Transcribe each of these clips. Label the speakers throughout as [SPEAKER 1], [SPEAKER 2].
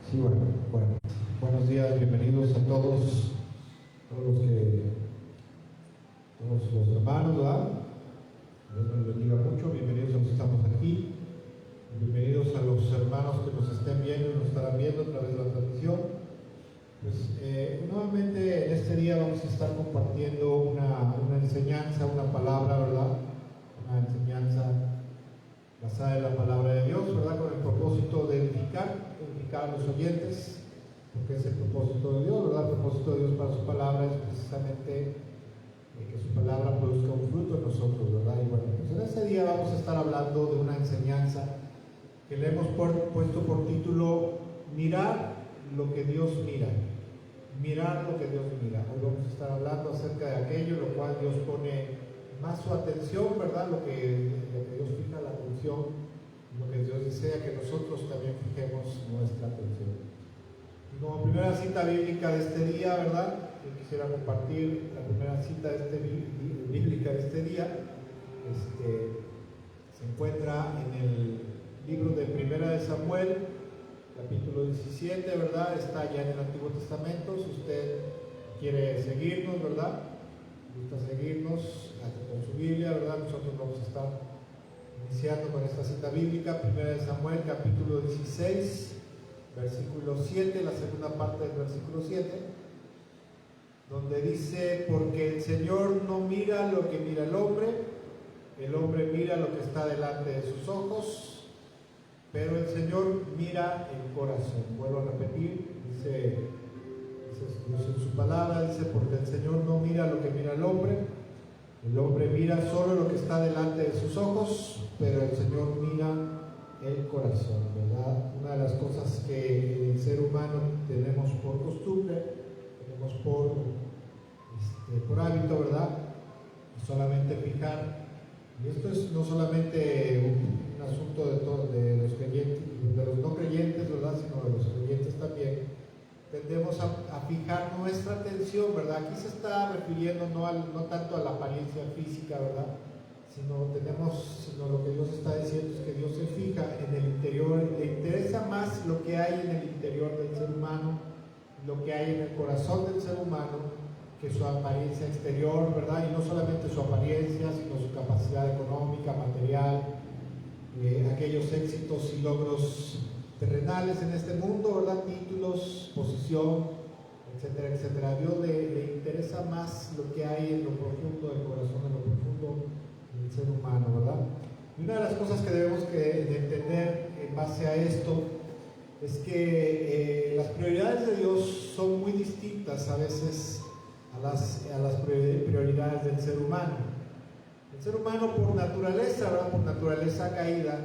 [SPEAKER 1] Sí, bueno, buenos días, bienvenidos a todos los hermanos, ¿verdad? Dios nos bendiga mucho, bienvenidos a los que estamos aquí, bienvenidos a los hermanos que nos estén viendo y nos estarán viendo a través de la transmisión. Pues nuevamente en este día vamos a estar compartiendo una enseñanza, una palabra, ¿verdad? Una enseñanza basada en la palabra de Dios, ¿verdad? Con el propósito de edificar a los oyentes, porque es el propósito de Dios, ¿verdad? El propósito de Dios para su palabra es precisamente que su palabra produzca un fruto en nosotros, ¿verdad? Y bueno, pues en este día vamos a estar hablando de una enseñanza que le hemos puesto por título Mirar lo que Dios mira. Mirar lo que Dios mira. Hoy vamos a estar hablando acerca de aquello lo cual Dios pone más su atención, ¿verdad? Lo que Dios fija la atención, lo que Dios desea que nosotros también fijemos nuestra atención. Y como primera cita bíblica de este día, ¿verdad? Yo quisiera compartir la primera cita bíblica de este día. Se encuentra en el libro de Primera de Samuel, capítulo 17, ¿verdad? Está ya en el Antiguo Testamento. Si usted quiere seguirnos, ¿verdad? Gusta seguirnos con su Biblia, ¿verdad? Nosotros vamos a estar iniciando con esta cita bíblica, Primera de Samuel, capítulo 16, versículo 7, la segunda parte del versículo 7, donde dice: porque el Señor no mira lo que mira el hombre mira lo que está delante de sus ojos, pero el Señor mira el corazón. Vuelvo a repetir, dice Dios en su palabra, dice: porque el Señor no mira lo que mira el hombre mira solo lo que está delante de sus ojos, pero el Señor mira el corazón, ¿verdad? Una de las cosas que el ser humano tenemos por costumbre, tenemos por hábito, ¿verdad? Solamente fijar, y esto es no solamente un asunto de los creyentes, de los no creyentes, ¿verdad? Sino de los creyentes también. Tendemos a fijar nuestra atención, ¿verdad? Aquí se está refiriendo no tanto a la apariencia física, ¿verdad? Sino lo que Dios está diciendo es que Dios se fija en el interior, le interesa más lo que hay en el interior del ser humano, lo que hay en el corazón del ser humano, que su apariencia exterior, ¿verdad? Y no solamente su apariencia, sino su capacidad económica, material, aquellos éxitos y logros terrenales en este mundo, ¿verdad? Títulos, posición, etcétera, etcétera. A Dios le interesa más lo que hay en lo profundo del corazón, en lo profundo del ser humano, ¿verdad? Y una de las cosas que debemos de entender en base a esto es que las prioridades de Dios son muy distintas a veces a las prioridades del ser humano. El ser humano por naturaleza, ¿verdad? Por naturaleza caída,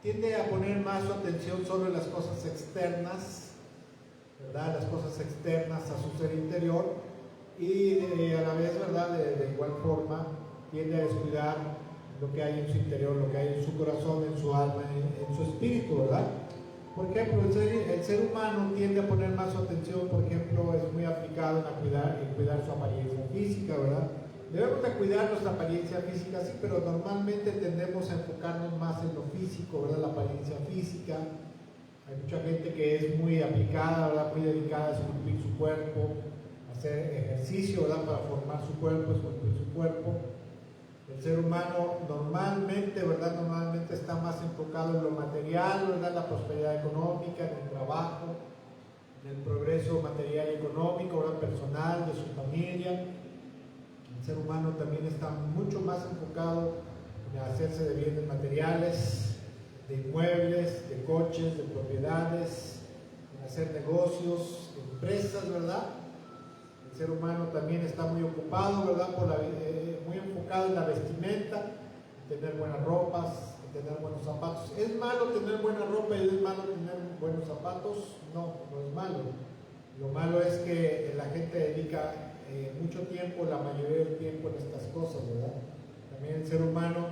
[SPEAKER 1] tiende a poner más su atención sobre las cosas externas, ¿verdad? Las cosas externas a su ser interior, y a la vez, ¿verdad? De igual forma, tiende a descuidar lo que hay en su interior, lo que hay en su corazón, en su alma, en su espíritu, ¿verdad? Por ejemplo, el ser humano tiende a poner más su atención, por ejemplo, es muy aplicado en cuidar su apariencia física, ¿verdad? Debemos de cuidar nuestra apariencia física, sí, pero normalmente tendemos a enfocarnos más en lo físico, ¿verdad? La apariencia física. Hay mucha gente que es muy aplicada, ¿verdad? Muy dedicada a esculpir su cuerpo, a hacer ejercicio, ¿verdad? Para formar su cuerpo, esculpir su cuerpo. El ser humano normalmente, ¿verdad? Normalmente está más enfocado en lo material, ¿verdad? La prosperidad económica, en el trabajo, en el progreso material y económico, ¿verdad? Personal, de su familia. El ser humano también está mucho más enfocado en hacerse de bienes materiales, de inmuebles, de coches, de propiedades, en hacer negocios, empresas, ¿verdad? El ser humano también está muy ocupado, ¿verdad? Muy enfocado en la vestimenta, en tener buenas ropas, en tener buenos zapatos. ¿Es malo tener buena ropa y es malo tener buenos zapatos? No, no es malo. Lo malo es que la gente dedica mucho tiempo, la mayoría del tiempo, en estas cosas, ¿verdad? También el ser humano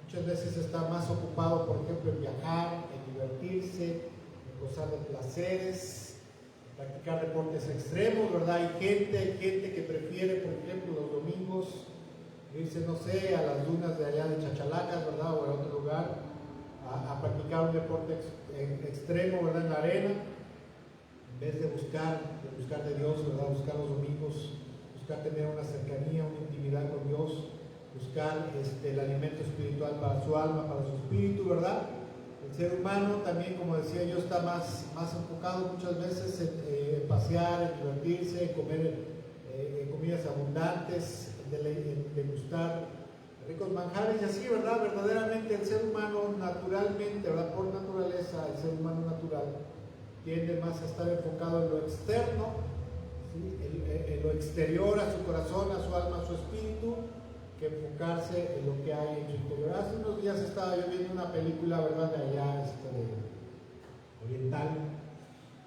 [SPEAKER 1] muchas veces está más ocupado, por ejemplo, en viajar, en divertirse, en gozar de placeres, en practicar deportes extremos, ¿verdad? Hay gente que prefiere, por ejemplo, los domingos irse, no sé, a las dunas de allá de Chachalacas, ¿verdad? O a otro lugar, a practicar un deporte extremo, ¿verdad? En la arena, en vez de buscar de Dios, ¿verdad? Buscar los domingos, buscar tener una cercanía, una intimidad con Dios, buscar el alimento espiritual para su alma, para su espíritu, ¿verdad? El ser humano también, como decía yo, está más enfocado muchas veces en pasear, en divertirse, en comer comidas abundantes, en degustar ricos manjares y así, ¿verdad? Verdaderamente el ser humano naturalmente, ¿verdad? Por naturaleza, el ser humano natural tiende más a estar enfocado en lo externo, ¿sí? En lo exterior, a su corazón, a su alma, a su espíritu, que enfocarse en lo que hay en su interior. Hace unos días estaba yo viendo una película, ¿verdad? De allá, oriental.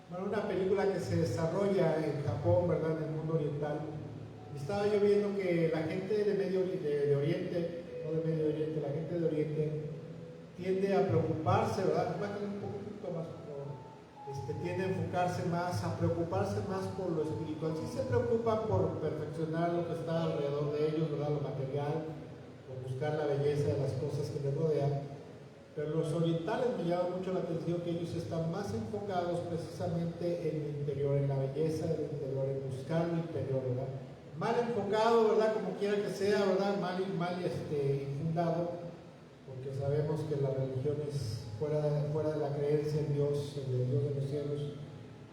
[SPEAKER 1] Bueno, una película que se desarrolla en Japón, ¿verdad? En el mundo oriental. Y estaba yo viendo que la gente de Oriente, no de Medio Oriente, la gente de Oriente tiende a preocuparse, ¿verdad? Un poquito más, tiende a enfocarse más, a preocuparse más por lo espiritual. Sí se preocupan por perfeccionar lo que está alrededor de ellos, ¿verdad? Lo material, por buscar la belleza de las cosas que les rodean. Pero los orientales me llama mucho la atención que ellos están más enfocados precisamente en el interior, en la belleza del interior, en buscar lo interior, ¿verdad? Mal enfocado, ¿verdad? Como quiera que sea, ¿verdad? Mal infundado, porque sabemos que la religión es fuera de la creencia en Dios, en el Dios de los cielos,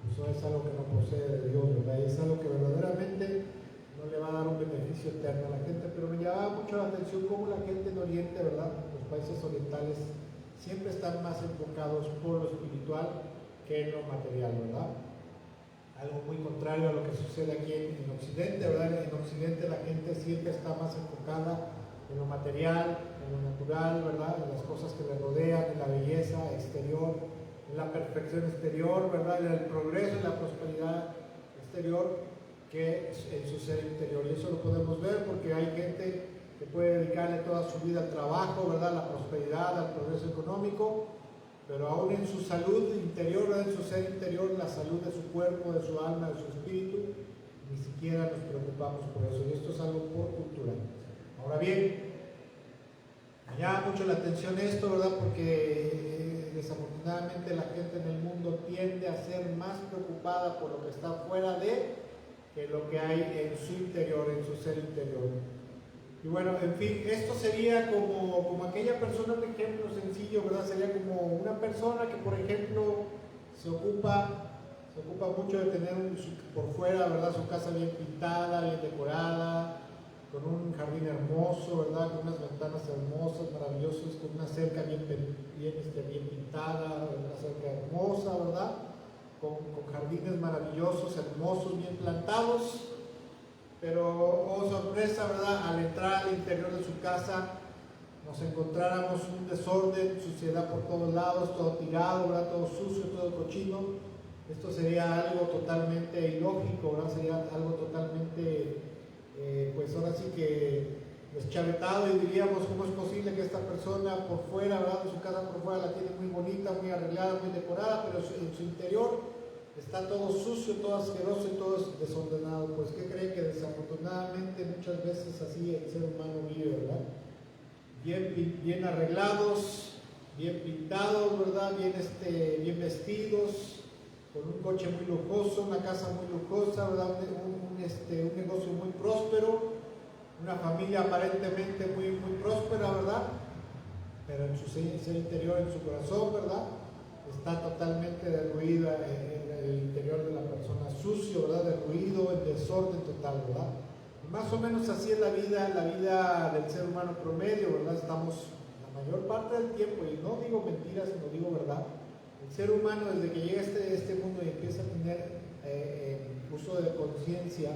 [SPEAKER 1] pues no es algo que no procede de Dios, ¿verdad? Es algo que verdaderamente no le va a dar un beneficio eterno a la gente, pero me llamaba mucho la atención cómo la gente en Oriente, ¿verdad? Los países orientales siempre están más enfocados por lo espiritual que en lo material, ¿verdad? Algo muy contrario a lo que sucede aquí en Occidente, ¿verdad? En Occidente la gente siempre está más enfocada en lo material, en lo natural, ¿verdad? En las cosas que le rodean, en la belleza exterior, en la perfección exterior, ¿verdad? En el progreso y la prosperidad exterior, que en su ser interior. Y eso lo podemos ver porque hay gente que puede dedicarle toda su vida al trabajo, ¿verdad? A la prosperidad, al progreso económico, pero aún en su salud interior, ¿verdad? En su ser interior, la salud de su cuerpo, de su alma, de su espíritu, ni siquiera nos preocupamos por eso. Y esto es algo por cultura. Ahora bien, me llama mucho la atención esto, ¿verdad? Porque desafortunadamente la gente en el mundo tiende a ser más preocupada por lo que está fuera de que lo que hay en su interior, en su ser interior. Y bueno, en fin, esto sería como aquella persona, un ejemplo sencillo, ¿verdad? Sería como una persona que, por ejemplo, se ocupa mucho de tener por fuera, ¿verdad? Su casa bien pintada, bien decorada, con un jardín hermoso, ¿verdad? Con unas ventanas hermosas, maravillosas, con una cerca bien pintada, una cerca hermosa, ¿verdad? Con jardines maravillosos, hermosos, bien plantados. Pero, oh sorpresa, ¿verdad? Al entrar al interior de su casa, nos encontráramos un desorden, suciedad por todos lados, todo tirado, ¿verdad? Todo sucio, todo cochino. Esto sería algo totalmente ilógico, ¿verdad? Sería algo totalmente, pues ahora sí que deschavetado, y diríamos, ¿cómo es posible que esta persona por fuera, ¿verdad? De su casa por fuera la tiene muy bonita, muy arreglada, muy decorada, pero en su interior está todo sucio, todo asqueroso y todo desordenado? Pues ¿qué cree? Que desafortunadamente muchas veces así el ser humano vive, ¿verdad? Bien arreglados, bien pintados, ¿verdad? Bien vestidos, con un coche muy lujoso, una casa muy lujosa, ¿verdad? Un negocio muy próspero, una familia aparentemente muy próspera, ¿verdad? Pero en su ser interior, en su corazón, ¿verdad? Está totalmente derruida en el interior de la persona, sucio, ¿verdad? Derruido, en desorden total, ¿verdad? Y más o menos así es la vida del ser humano promedio, ¿verdad? Estamos la mayor parte del tiempo, y no digo mentiras, sino digo verdad. El ser humano, desde que llega a este mundo y empieza a tener uso de conciencia,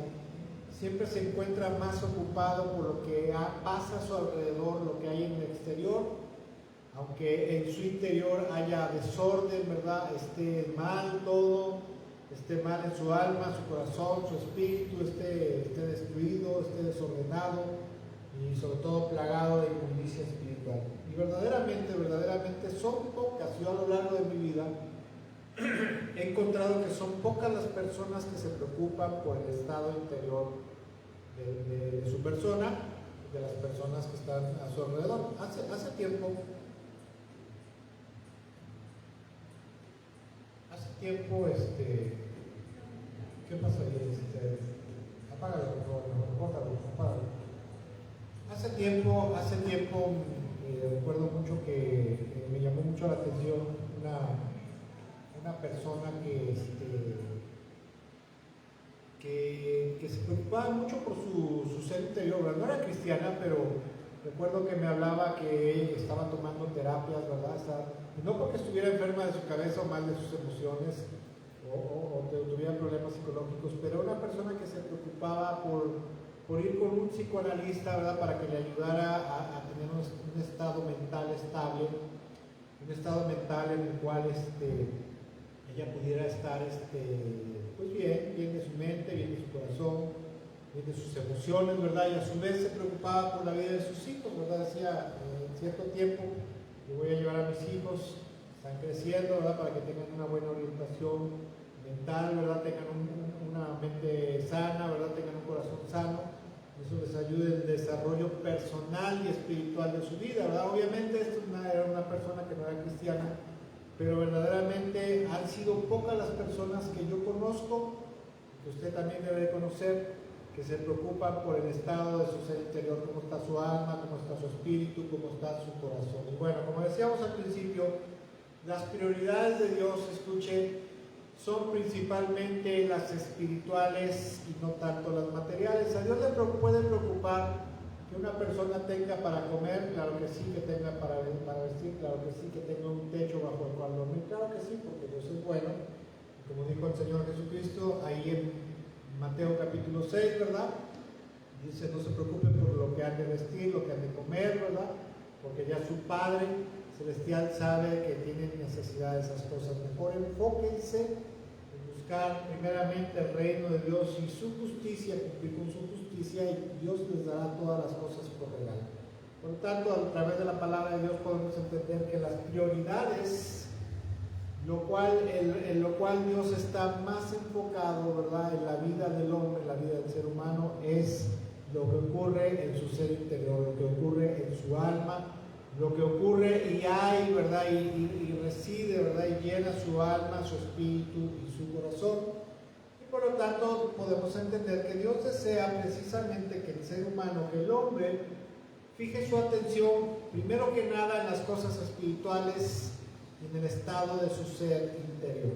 [SPEAKER 1] siempre se encuentra más ocupado por lo que pasa a su alrededor, lo que hay en el exterior. Aunque en su interior haya desorden, ¿verdad? Esté mal todo, esté mal en su alma, su corazón, su espíritu, esté destruido, esté desordenado y sobre todo plagado de inmundicia espiritual. Y verdaderamente son pocas. Yo a lo largo de mi vida he encontrado que son pocas las personas que se preocupan por el estado interior de su persona, de las personas que están a su alrededor. Hace tiempo tiempo, ¿qué pasa ahí? Apágalo, por favor, no, córtalo, apágalo. Hace tiempo recuerdo mucho que me llamó mucho la atención una persona que se preocupaba mucho por su ser interior, ¿verdad? No era cristiana, pero recuerdo que me hablaba que estaba tomando terapias, ¿verdad? No porque estuviera enferma de su cabeza o mal de sus emociones o tuviera problemas psicológicos, pero una persona que se preocupaba por ir con un psicoanalista, ¿verdad? Para que le ayudara a tener un estado mental estable, un estado mental en el cual ella pudiera estar pues bien de su mente, bien de su corazón, bien de sus emociones, ¿verdad? Y a su vez se preocupaba por la vida de sus hijos, ¿verdad? Decía, en cierto tiempo yo voy a llevar a mis hijos, están creciendo, ¿verdad? Para que tengan una buena orientación mental, ¿verdad? Tengan una mente sana, ¿verdad? Tengan un corazón sano. Eso les ayude en el desarrollo personal y espiritual de su vida, ¿verdad? Obviamente esto era una persona que no era cristiana, pero verdaderamente han sido pocas las personas que yo conozco, que usted también debe de conocer, que se preocupan por el estado de su ser interior, cómo está su alma, cómo está su espíritu, cómo está su corazón. Y bueno, como decíamos al principio, las prioridades de Dios, escuchen, son principalmente las espirituales y no tanto las materiales. A Dios le puede preocupar que una persona tenga para comer, claro que sí, que tenga para vestir, claro que sí, que tenga un techo bajo el cual dormir, claro que sí, porque Dios es bueno. Como dijo el Señor Jesucristo, ahí en Mateo capítulo 6, ¿verdad? Dice, no se preocupen por lo que han de vestir, lo que han de comer, ¿verdad? Porque ya su Padre Celestial sabe que tienen necesidad de esas cosas. Mejor enfóquense en buscar primeramente el reino de Dios y su justicia, cumplir con su justicia, y Dios les dará todas las cosas por regalo. Por lo tanto, a través de la palabra de Dios podemos entender que las prioridades, en lo cual Dios está más enfocado, ¿verdad?, en la vida del hombre, en la vida del ser humano, es lo que ocurre en su ser interior, lo que ocurre en su alma, lo que ocurre y hay, ¿verdad?, y reside, ¿verdad?, y llena su alma, su espíritu y su corazón. Y por lo tanto podemos entender que Dios desea precisamente que el ser humano, que el hombre, fije su atención primero que nada en las cosas espirituales y en el estado de su ser interior.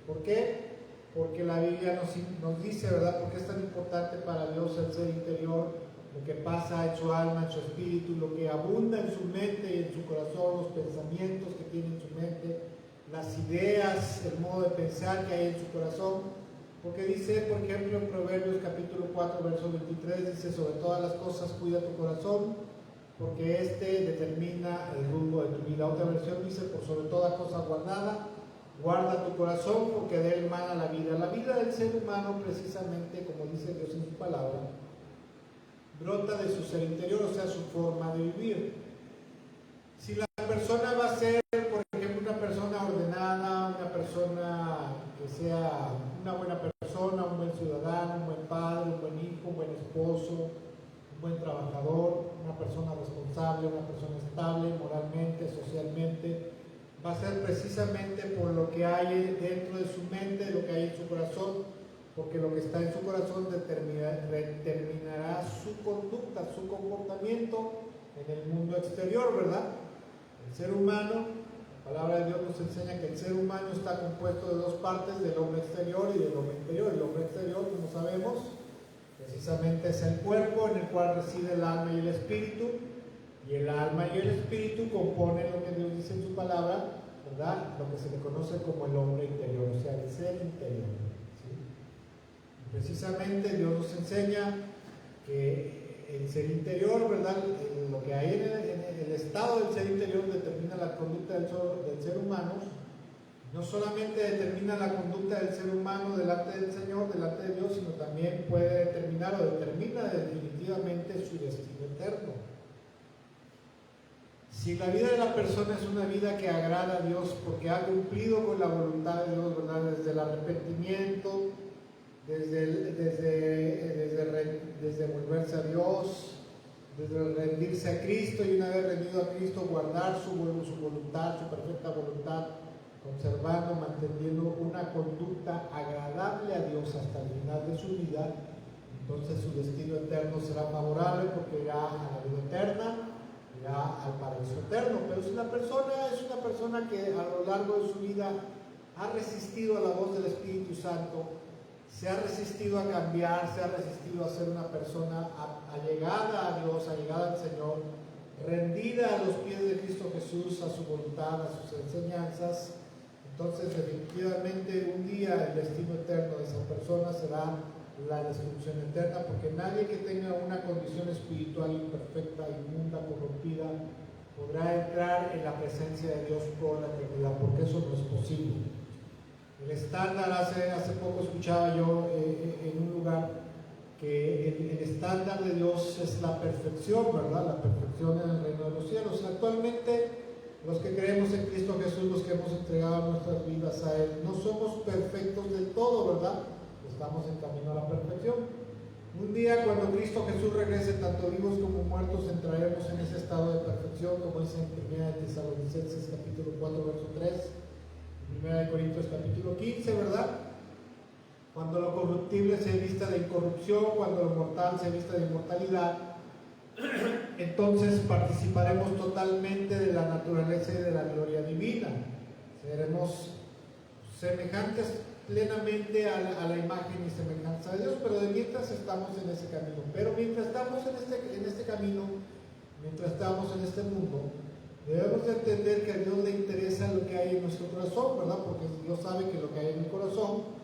[SPEAKER 1] ¿Por qué? Porque la Biblia nos dice, ¿verdad?, por qué es tan importante para Dios el ser interior, lo que pasa en su alma, en su espíritu, lo que abunda en su mente y en su corazón, los pensamientos que tiene en su mente, las ideas, el modo de pensar que hay en su corazón. Porque dice, por ejemplo, en Proverbios capítulo 4, verso 23, dice, sobre todas las cosas cuida tu corazón, porque este determina el rumbo de tu vida. Otra versión dice, por sobre toda cosa guardada, guarda tu corazón, porque de él mana la vida. La vida del ser humano, precisamente, como dice Dios en su palabra, brota de su ser interior, o sea, su forma de vivir. Si la persona va a ser, por ejemplo, una persona ordenada, una persona que sea una buena persona, un buen ciudadano, un buen padre, un buen hijo, un buen esposo, un buen trabajador, una persona responsable, una persona estable moralmente, socialmente, va a ser precisamente por lo que hay dentro de su mente, lo que hay en su corazón, porque lo que está en su corazón determinará su conducta, su comportamiento en el mundo exterior, ¿verdad? El ser humano, la palabra de Dios nos enseña que el ser humano está compuesto de dos partes, del hombre exterior y del hombre interior. El hombre exterior, como sabemos, precisamente es el cuerpo en el cual reside el alma y el espíritu, y el alma y el espíritu componen lo que Dios dice en su palabra, ¿verdad?, lo que se le conoce como el hombre interior, o sea, el ser interior. Precisamente Dios nos enseña que el ser interior, ¿verdad?, lo que hay en el estado del ser interior determina la conducta del ser humano. No solamente determina la conducta del ser humano delante del Señor, delante de Dios, sino también puede determinar o determina definitivamente su destino eterno. Si la vida de la persona es una vida que agrada a Dios porque ha cumplido con la voluntad de Dios, ¿verdad?, desde el arrepentimiento, desde volverse a Dios, desde rendirse a Cristo, y una vez rendido a Cristo guardar su voluntad, su perfecta voluntad, conservando, manteniendo una conducta agradable a Dios hasta el final de su vida, entonces su destino eterno será favorable porque irá a la vida eterna, irá al paraíso eterno. Pero si una persona es una persona que a lo largo de su vida ha resistido a la voz del Espíritu Santo, se ha resistido a cambiar, se ha resistido a ser una persona allegada a Dios, allegada al Señor, rendida a los pies de Cristo Jesús, a su voluntad, a sus enseñanzas, entonces definitivamente un día el destino eterno de esa persona será la destrucción eterna, porque nadie que tenga una condición espiritual imperfecta, inmunda, corrompida, podrá entrar en la presencia de Dios por la eternidad, porque eso no es posible. El estándar, hace poco escuchaba yo en un lugar que el estándar de Dios es la perfección, ¿verdad? La perfección en el reino de los cielos. Actualmente, los que creemos en Cristo Jesús, los que hemos entregado nuestras vidas a Él, no somos perfectos del todo, ¿verdad? Estamos en camino a la perfección. Un día, cuando Cristo Jesús regrese, tanto vivos como muertos, entraremos en ese estado de perfección, como dice en 1 Tesalonicenses capítulo 4, verso 3. 1 Corintios capítulo 15, ¿verdad? Cuando lo corruptible se vista de incorrupción, cuando lo mortal se vista de inmortalidad, entonces participaremos totalmente de la naturaleza y de la gloria divina. Seremos semejantes plenamente a la imagen y semejanza de Dios, pero de mientras estamos en ese camino. Pero mientras estamos en este camino, mientras estamos en este mundo, debemos de entender que a Dios le interesa lo que hay en nuestro corazón, ¿verdad? Porque Dios sabe que lo que hay en el corazón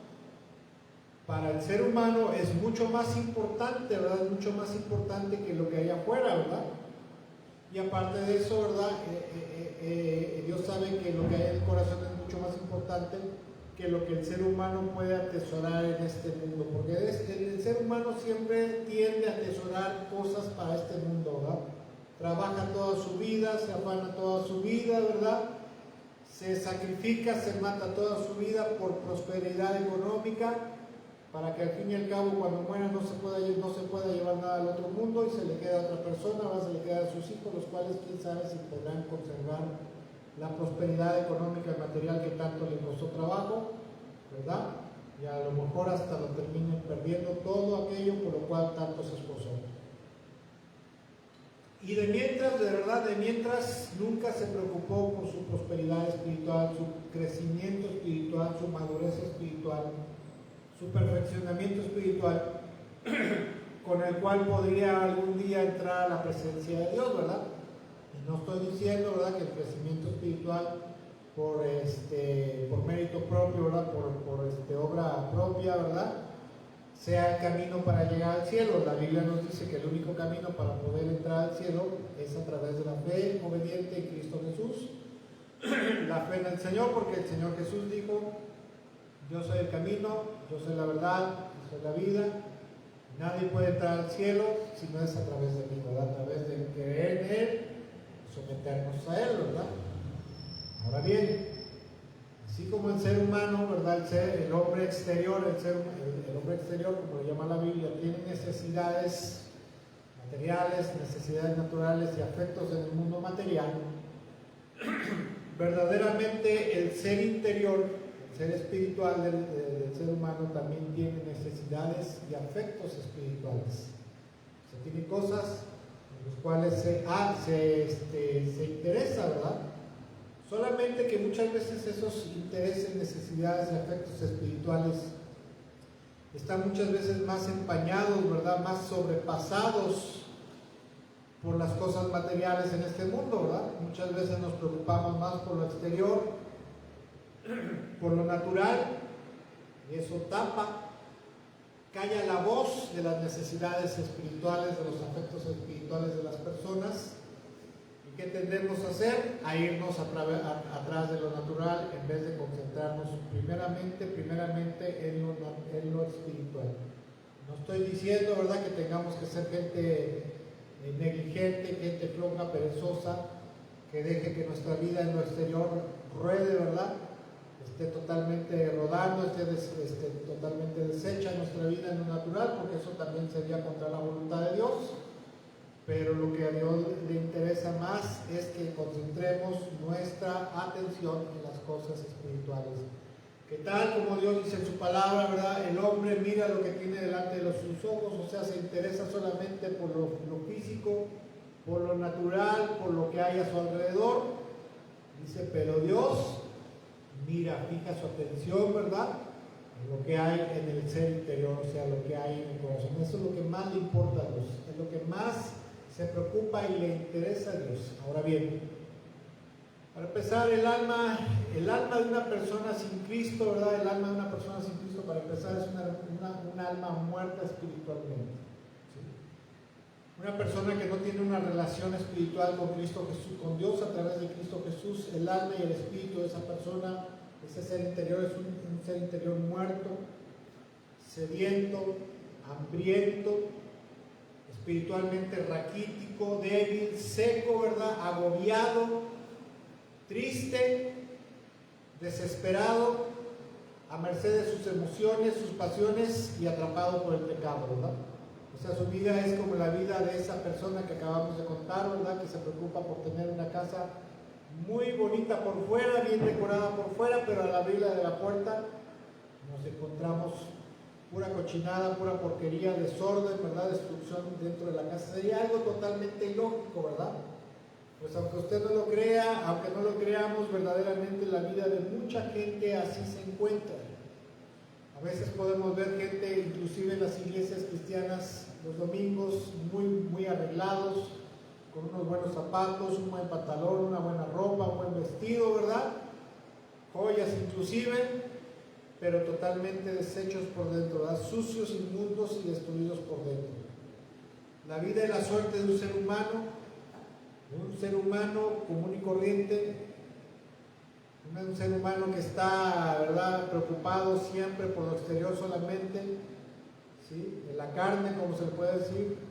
[SPEAKER 1] para el ser humano es mucho más importante, ¿verdad? Es mucho más importante que lo que hay afuera, ¿verdad? Y aparte de eso, ¿verdad? Dios sabe que lo que hay en el corazón es mucho más importante que lo que el ser humano puede atesorar en este mundo, porque el ser humano siempre tiende a atesorar cosas para este mundo, ¿verdad? Trabaja toda su vida, se afana toda su vida, ¿verdad? Se sacrifica, se mata toda su vida por prosperidad económica, para que al fin y al cabo cuando muera no se pueda llevar nada al otro mundo y se le queda a otra persona, ahora se le queda a sus hijos, los cuales quién sabe si podrán conservar la prosperidad económica y material que tanto le costó trabajo, ¿verdad? Y a lo mejor hasta lo terminen perdiendo todo aquello por lo cual tanto se esforzó. Y de mientras nunca se preocupó por su prosperidad espiritual, su crecimiento espiritual, su madurez espiritual, su perfeccionamiento espiritual, con el cual podría algún día entrar a la presencia de Dios, ¿verdad? Y no estoy diciendo, ¿verdad?, que el crecimiento espiritual por mérito propio, ¿verdad?, por obra propia, ¿verdad?, sea el camino para llegar al cielo. La Biblia nos dice que el único camino para poder entrar al cielo es a través de la fe obediente en Cristo Jesús, la fe en el Señor, porque el Señor Jesús dijo: yo soy el camino, yo soy la verdad, yo soy la vida. Nadie puede entrar al cielo si no es a través de mí, ¿verdad? A través de creer en Él, someternos a Él, ¿verdad? Ahora bien, así como el ser humano, ¿verdad? El hombre exterior, el hombre exterior, como lo llama la Biblia, tiene necesidades materiales, necesidades naturales y afectos en el mundo material, verdaderamente el ser interior, el ser espiritual del ser humano también tiene necesidades y afectos espirituales. O sea, tiene cosas en las cuales se interesa, ¿verdad? Solamente que muchas veces esos intereses, necesidades y afectos espirituales están muchas veces más empañados, ¿verdad?, más sobrepasados por las cosas materiales en este mundo, ¿verdad? Muchas veces nos preocupamos más por lo exterior, por lo natural, y eso calla la voz de las necesidades espirituales, de los afectos espirituales de las personas. ¿Y qué tendemos a hacer? A irnos atrás de lo natural en vez de concentrarnos primeramente en lo espiritual. No estoy diciendo, ¿verdad?, que tengamos que ser gente negligente, gente floja, perezosa, que deje que nuestra vida en lo exterior ruede, ¿verdad?, esté totalmente rodando, esté totalmente deshecha nuestra vida en lo natural, porque eso también sería contra la voluntad de Dios. pero lo que a Dios le interesa más es que concentremos nuestra atención en las cosas espirituales. Que tal como Dios dice en su palabra, ¿verdad? El hombre mira lo que tiene delante de sus ojos, o sea, se interesa solamente por lo físico, por lo natural, por lo que hay a su alrededor. Dice, pero Dios mira, fija su atención, ¿verdad?, en lo que hay en el ser interior, o sea, lo que hay en el corazón. Eso es lo que más le importa a Dios, es lo que más se preocupa y le interesa a Dios. Ahora bien, para empezar, el alma de una persona sin Cristo, ¿verdad? El alma de una persona sin Cristo, para empezar, es una alma muerta espiritualmente. ¿Sí? Una persona que no tiene una relación espiritual con Cristo Jesús, con Dios a través de Cristo Jesús, el alma y el espíritu de esa persona, ese ser interior es un ser interior muerto, sediento, hambriento, espiritualmente raquítico, débil, seco, ¿verdad? Agobiado, triste, desesperado, a merced de sus emociones, sus pasiones y atrapado por el pecado, ¿verdad? O sea, su vida es como la vida de esa persona que acabamos de contar, ¿verdad? Que se preocupa por tener una casa muy bonita por fuera, bien decorada por fuera, pero al abrirla de la puerta nos encontramos pura cochinada, pura porquería, desorden, ¿verdad? Destrucción dentro de la casa. Sería algo totalmente ilógico, ¿verdad? Pues aunque usted no lo crea, aunque no lo creamos, verdaderamente la vida de mucha gente así se encuentra. A veces podemos ver gente, inclusive en las iglesias cristianas, los domingos, muy arreglados, con unos buenos zapatos, un buen pantalón, una buena ropa, un buen vestido, ¿verdad? Joyas inclusive, pero totalmente deshechos por dentro, ¿verdad? Sucios, inmundos y destruidos por dentro. La vida y la suerte de un ser humano común y corriente, un ser humano que está, ¿verdad?, preocupado siempre por lo exterior solamente, ¿sí?, en la carne, como se le puede decir.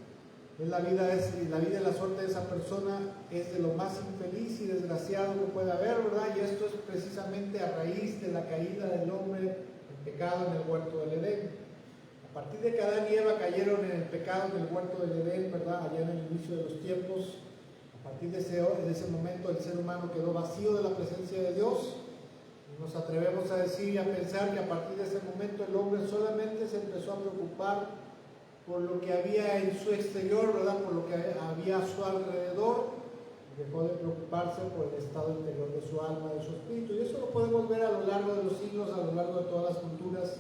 [SPEAKER 1] La vida y la suerte de esa persona es de lo más infeliz y desgraciado que puede haber, ¿verdad? Y esto es precisamente a raíz de la caída del hombre en pecado en el huerto del Edén. A partir de que Adán y Eva cayeron en el pecado en el huerto del Edén, ¿verdad?, allá en el inicio de los tiempos, a partir de ese momento el ser humano quedó vacío de la presencia de Dios. Y nos atrevemos a decir y a pensar que a partir de ese momento el hombre solamente se empezó a preocupar por lo que había en su exterior, ¿verdad?, por lo que había a su alrededor, y dejó de preocuparse por el estado interior de su alma, de su espíritu. Y eso lo podemos ver a lo largo de los siglos, a lo largo de todas las culturas,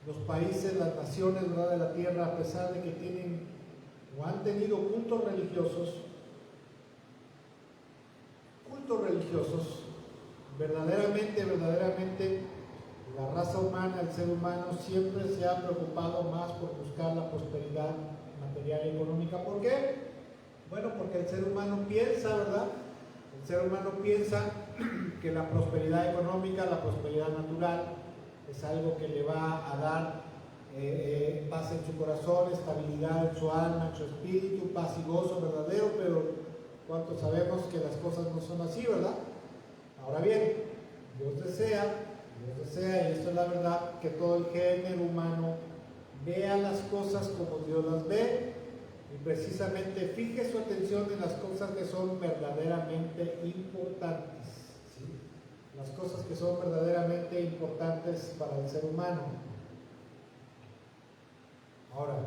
[SPEAKER 1] los países, las naciones, ¿verdad?, de la tierra, a pesar de que tienen o han tenido cultos religiosos, verdaderamente, la raza humana, el ser humano, siempre se ha preocupado más por buscar la prosperidad material y económica. ¿Por qué? Bueno, porque el ser humano piensa, ¿verdad? El ser humano piensa que la prosperidad económica, la prosperidad natural, es algo que le va a dar paz en su corazón, estabilidad en su alma, en su espíritu, paz y gozo verdadero, pero ¿cuántos sabemos que las cosas no son así, verdad? Ahora bien, Dios desea, y esto es la verdad, que todo el género humano vea las cosas como Dios las ve y precisamente fije su atención en las cosas que son verdaderamente importantes, ¿sí? Las cosas que son verdaderamente importantes para el ser humano. Ahora,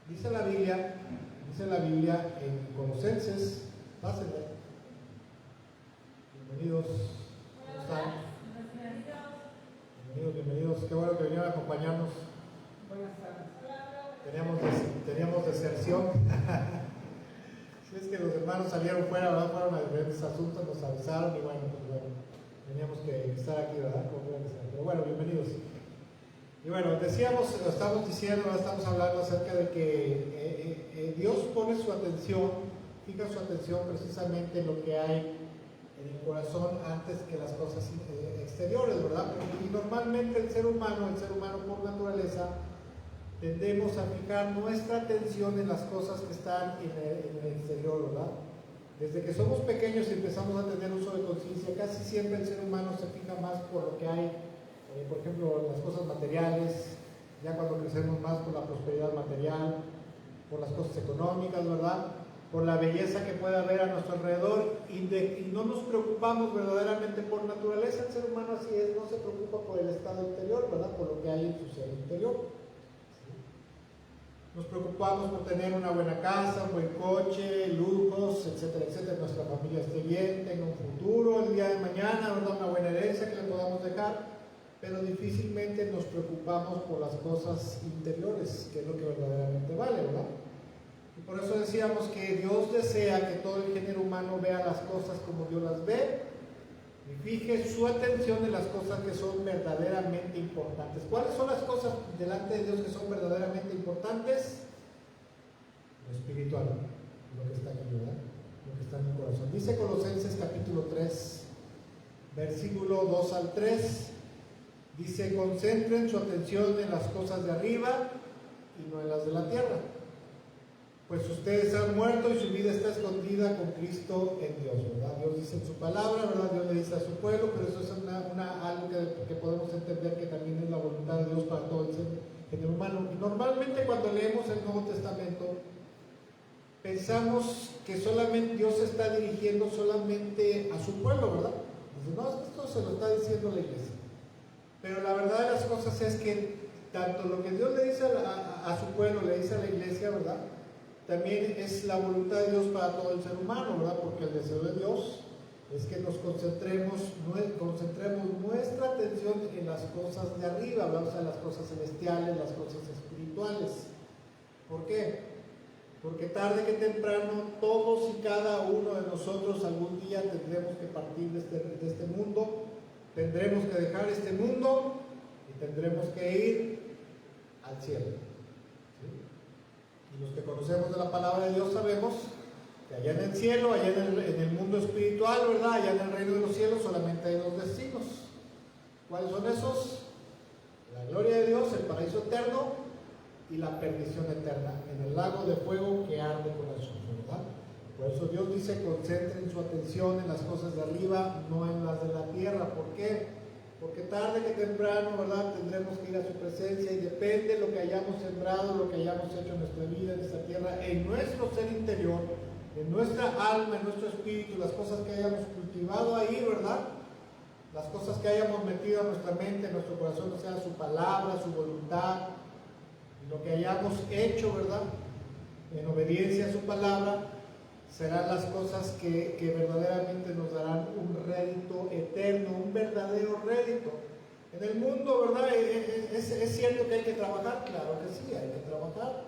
[SPEAKER 1] dice la Biblia en Colosenses, pásenle. Bienvenidos. ¿Cómo están? Bienvenidos. Qué bueno que vinieron a acompañarnos.
[SPEAKER 2] Buenas tardes.
[SPEAKER 1] Teníamos deserción. Si es que los hermanos salieron fuera, ¿verdad? Fueron a diferentes asuntos, nos avisaron y bueno, teníamos que estar aquí, ¿verdad? Pero bueno, bienvenidos. Y bueno, estamos diciendo, estamos hablando acerca de que Dios pone su atención, fija su atención precisamente en lo que hay en el corazón antes que las cosas exteriores, ¿verdad? Y normalmente el ser humano por naturaleza, tendemos a fijar nuestra atención en las cosas que están en el exterior, ¿verdad? Desde que somos pequeños y empezamos a tener uso de conciencia, casi siempre el ser humano se fija más por lo que hay, por ejemplo, las cosas materiales, ya cuando crecemos más por la prosperidad material, por las cosas económicas, ¿verdad? Por la belleza que puede haber a nuestro alrededor y no nos preocupamos verdaderamente por naturaleza. El ser humano así es, no se preocupa por el estado interior, ¿verdad? Por lo que hay en su ser interior. Nos preocupamos por tener una buena casa, un buen coche, lujos, etcétera, etcétera. Nuestra familia esté bien, tenga un futuro el día de mañana, ¿verdad? Una buena herencia que le podamos dejar, pero difícilmente nos preocupamos por las cosas interiores, que es lo que verdaderamente vale, ¿verdad? Y por eso decíamos que Dios desea que todo el género humano vea las cosas como Dios las ve y fije su atención en las cosas que son verdaderamente importantes. ¿Cuáles son las cosas delante de Dios que son verdaderamente importantes? Lo espiritual, lo que está aquí, ¿verdad? Lo que está en el corazón. Dice Colosenses capítulo 3, versículo 2 al 3, dice: concentren su atención en las cosas de arriba y no en las de la tierra, pues ustedes han muerto y su vida está escondida con Cristo en Dios, ¿verdad? Dios dice en su palabra, ¿verdad? Dios le dice a su pueblo, pero eso es algo que podemos entender que también es la voluntad de Dios para todo el género humano. Y normalmente cuando leemos el Nuevo Testamento, pensamos que solamente Dios se está dirigiendo solamente a su pueblo, ¿verdad? Dice, no, esto se lo está diciendo la iglesia. Pero la verdad de las cosas es que tanto lo que Dios le dice a su pueblo, le dice a la iglesia, ¿verdad? También es la voluntad de Dios para todo el ser humano, ¿verdad? Porque el deseo de Dios es que nos concentremos nuestra atención en las cosas de arriba, ¿verdad? O sea, las cosas celestiales, las cosas espirituales. ¿Por qué? Porque tarde que temprano, todos y cada uno de nosotros algún día tendremos que partir de este mundo, tendremos que dejar este mundo y tendremos que ir al cielo. ¿Sí? Y los que conocemos de la palabra de Dios sabemos que allá en el cielo, allá en el mundo espiritual, ¿verdad? Allá en el reino de los cielos solamente hay dos destinos. ¿Cuáles son esos? La gloria de Dios, el paraíso eterno y la perdición eterna, en el lago de fuego que arde con azufre, ¿verdad? Por eso Dios dice: concentren su atención en las cosas de arriba, no en las de la tierra. ¿Por qué? Porque tarde que temprano, ¿verdad?, tendremos que ir a su presencia y depende de lo que hayamos sembrado, lo que hayamos hecho en nuestra vida, en esta tierra, en nuestro ser interior, en nuestra alma, en nuestro espíritu, las cosas que hayamos cultivado ahí, ¿verdad? Las cosas que hayamos metido a nuestra mente, a nuestro corazón, o sea, su palabra, su voluntad, lo que hayamos hecho, ¿verdad?, en obediencia a su palabra, serán las cosas que verdaderamente nos darán un rédito eterno, un verdadero rédito. En el mundo, ¿verdad? Es cierto que hay que trabajar, claro que sí, hay que trabajar.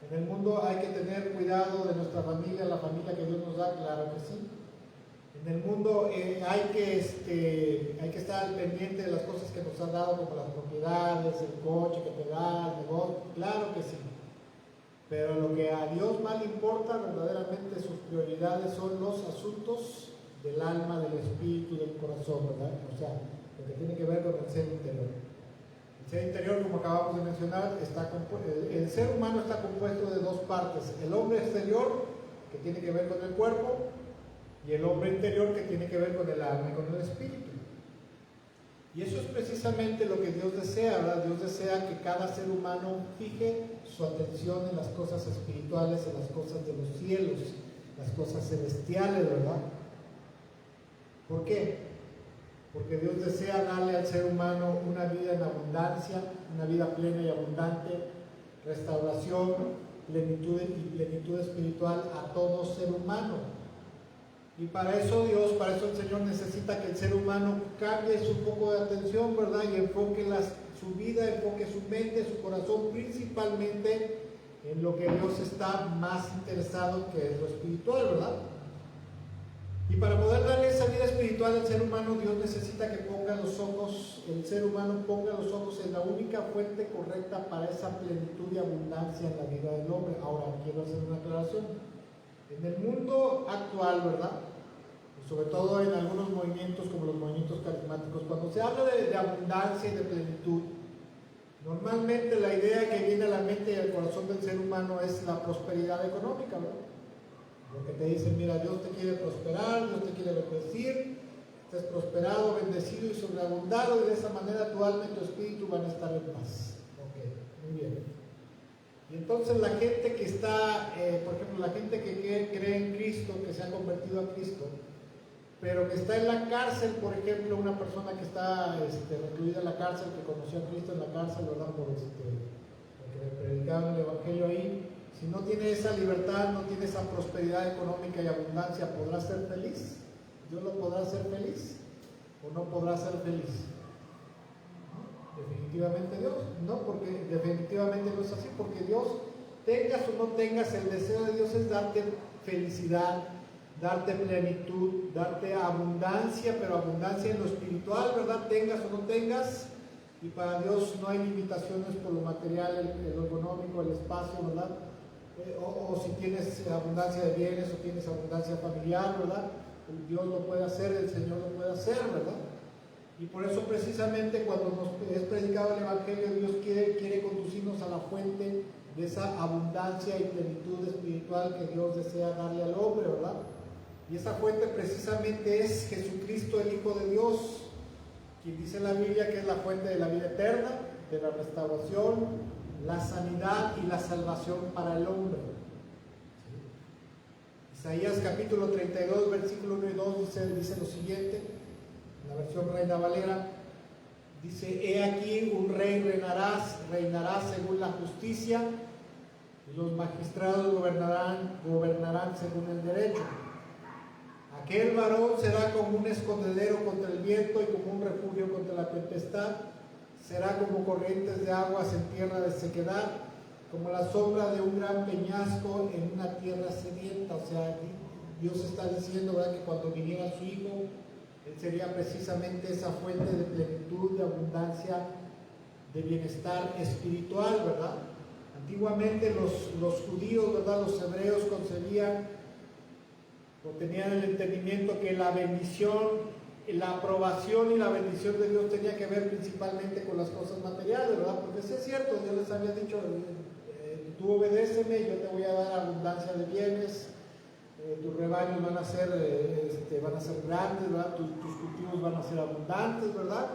[SPEAKER 1] En el mundo hay que tener cuidado de nuestra familia, la familia que Dios nos da, claro que sí. En el mundo hay que estar al pendiente de las cosas que nos han dado, como las propiedades, el coche que te da, el negocio, claro que sí. Pero lo que a Dios más le importa, verdaderamente sus prioridades son los asuntos del alma, del espíritu, del corazón, ¿verdad? O sea, lo que tiene que ver con el ser interior. El ser interior, como acabamos de mencionar, el ser humano está compuesto de dos partes: el hombre exterior, que tiene que ver con el cuerpo, y el hombre interior, que tiene que ver con el alma y con el espíritu. Y eso es precisamente lo que Dios desea, ¿verdad? Dios desea que cada ser humano fije su atención en las cosas espirituales, en las cosas de los cielos, las cosas celestiales, ¿verdad? ¿Por qué? Porque Dios desea darle al ser humano una vida en abundancia, una vida plena y abundante, restauración, plenitud espiritual a todo ser humano. Y para eso Dios, para eso el Señor necesita que el ser humano cambie su foco de atención, ¿verdad? Y enfoque su vida, enfoque su mente, su corazón principalmente en lo que Dios está más interesado, que es lo espiritual, ¿verdad? Y para poder darle esa vida espiritual al ser humano, Dios necesita que el ser humano ponga los ojos en la única fuente correcta para esa plenitud y abundancia en la vida del hombre. Ahora, quiero hacer una aclaración. En el mundo actual, ¿verdad? Y sobre todo en algunos movimientos como los movimientos carismáticos, cuando se habla de abundancia y de plenitud, normalmente la idea que viene a la mente y al corazón del ser humano es la prosperidad económica, ¿verdad? Porque te dicen: mira, Dios te quiere prosperar, Dios te quiere bendecir, estés prosperado, bendecido y sobreabundado, y de esa manera tu alma y tu espíritu van a estar en paz. Ok, muy bien. Y entonces la gente que está, por ejemplo, la gente que cree en Cristo, que se ha convertido a Cristo, pero que está en la cárcel, por ejemplo, una persona que está recluida en la cárcel, que conoció a Cristo en la cárcel, ¿verdad? Porque le predicaban el Evangelio ahí, si no tiene esa libertad, no tiene esa prosperidad económica y abundancia, ¿podrá ser feliz? ¿Dios lo podrá hacer feliz? ¿O no podrá ser feliz? ¿No? Definitivamente Dios, no, porque definitivamente no es así, porque Dios, tengas o no tengas, el deseo de Dios es darte felicidad, darte plenitud, darte abundancia, pero abundancia en lo espiritual, ¿verdad? Tengas o no tengas, y para Dios no hay limitaciones por lo material, lo económico, el espacio, ¿verdad? O si tienes abundancia de bienes o tienes abundancia familiar, ¿verdad? Dios lo puede hacer, el Señor lo puede hacer, ¿verdad? Y por eso precisamente cuando nos es predicado el Evangelio, Dios quiere conducirnos a la fuente de esa abundancia y plenitud espiritual que Dios desea darle al hombre, ¿verdad? Y esa fuente precisamente es Jesucristo, el Hijo de Dios, quien dice en la Biblia que es la fuente de la vida eterna, de la restauración, la sanidad y la salvación para el hombre. ¿Sí? Isaías capítulo 32, versículo 1 y 2 dice lo siguiente, en la versión Reina Valera, dice: he aquí un rey reinará según la justicia, y los magistrados gobernarán según el derecho. Aquel varón será como un escondedero contra el viento y como un refugio contra la tempestad. Será como corrientes de aguas en tierra de sequedad, como la sombra de un gran peñasco en una tierra sedienta. O sea, Dios está diciendo, ¿verdad?, que cuando viniera su Hijo, Él sería precisamente esa fuente de plenitud, de abundancia, de bienestar espiritual, ¿verdad? Antiguamente los judíos, ¿verdad?, los hebreos concebían o tenían el entendimiento que la bendición, la aprobación y la bendición de Dios tenía que ver principalmente con las cosas materiales, ¿verdad? Porque sí es cierto, Dios les había dicho, tú obedéceme y yo te voy a dar abundancia de bienes, tus rebaños van a ser grandes, ¿verdad? Tus cultivos van a ser abundantes, ¿verdad?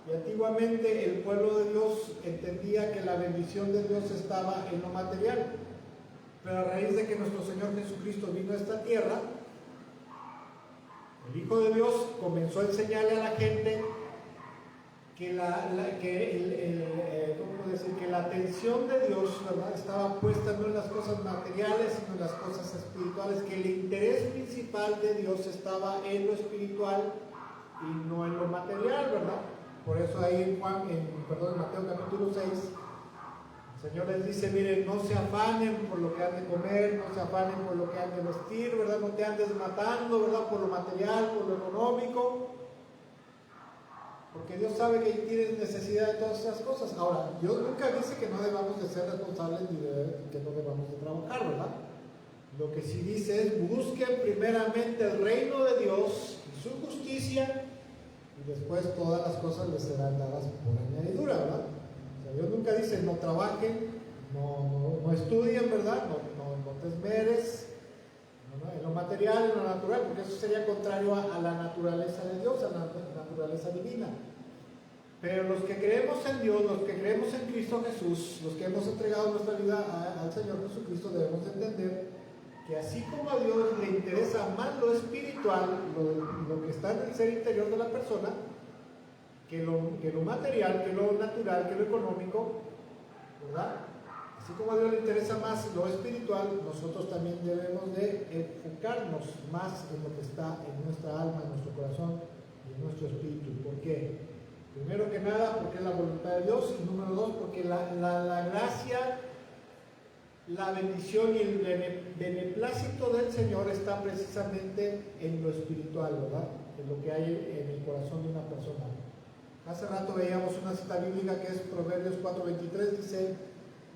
[SPEAKER 1] Y antiguamente el pueblo de Dios entendía que la bendición de Dios estaba en lo material, pero a raíz de que nuestro Señor Jesucristo vino a esta tierra, el Hijo de Dios comenzó a enseñarle a la gente que que la atención de Dios, ¿verdad?, estaba puesta no en las cosas materiales, sino en las cosas espirituales, que el interés principal de Dios estaba en lo espiritual y no en lo material, ¿verdad? Por eso ahí en Mateo capítulo 6, el Señor les dice: miren, no se afanen por lo que han de comer, no se afanen por lo que han de vestir, ¿verdad? No te andes matando, ¿verdad?, por lo material, por lo económico, porque Dios sabe que tienes necesidad de todas esas cosas. Ahora, Dios nunca dice que no debamos de ser responsables ni que no debamos de trabajar, ¿verdad? Lo que sí dice es: busquen primeramente el reino de Dios y su justicia, y después todas las cosas les serán dadas por añadidura, ¿verdad? Dios nunca dice no trabajen, no estudien, ¿verdad? No te esmeres en lo material, en lo natural, porque eso sería contrario a la naturaleza de Dios, a la naturaleza divina. Pero los que creemos en Dios, los que creemos en Cristo Jesús, los que hemos entregado nuestra vida al Señor Jesucristo, debemos entender que así como a Dios le interesa más lo espiritual, lo que está en el ser interior de la persona, que lo material, que lo natural, que lo económico, ¿verdad? Así como a Dios le interesa más lo espiritual, nosotros también debemos de enfocarnos más en lo que está en nuestra alma, en nuestro corazón y en nuestro espíritu. ¿Por qué? Primero que nada, porque es la voluntad de Dios, y número dos, porque la gracia, la bendición y el beneplácito del Señor está precisamente en lo espiritual, ¿verdad? En lo que hay en el corazón de una persona. Hace rato veíamos una cita bíblica que es Proverbios 4:23,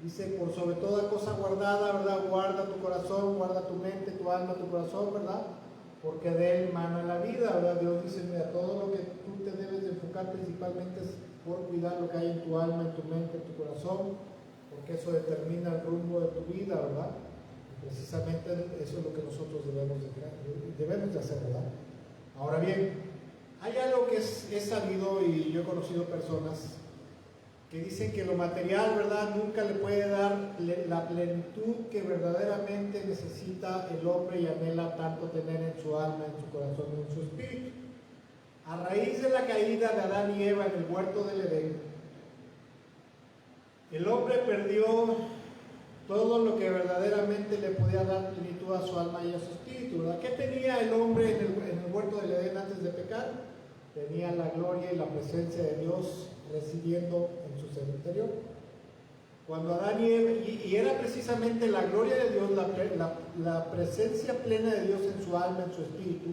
[SPEAKER 1] dice: por sobre toda cosa guardada, ¿verdad?, guarda tu corazón, guarda tu mente, tu alma, tu corazón, ¿verdad?, porque de él mana la vida, ¿verdad? Dios dice: mira, todo lo que tú te debes de enfocar principalmente es por cuidar lo que hay en tu alma, en tu mente, en tu corazón, porque eso determina el rumbo de tu vida, ¿verdad? Y precisamente eso es lo que nosotros debemos de hacer, ¿verdad? Ahora bien, hay algo que es sabido, y yo he conocido personas que dicen que lo material, ¿verdad?, nunca le puede dar la plenitud que verdaderamente necesita el hombre y anhela tanto tener en su alma, en su corazón y en su espíritu. A raíz de la caída de Adán y Eva en el huerto del Edén, el hombre perdió todo lo que verdaderamente le podía dar plenitud a su alma y a su espíritu, ¿verdad? ¿Qué tenía el hombre en el huerto del Edén antes de pecar? Tenía la gloria y la presencia de Dios residiendo en su ser interior. Cuando Adán y Eva, y era precisamente la gloria de Dios, la presencia plena de Dios en su alma, en su espíritu,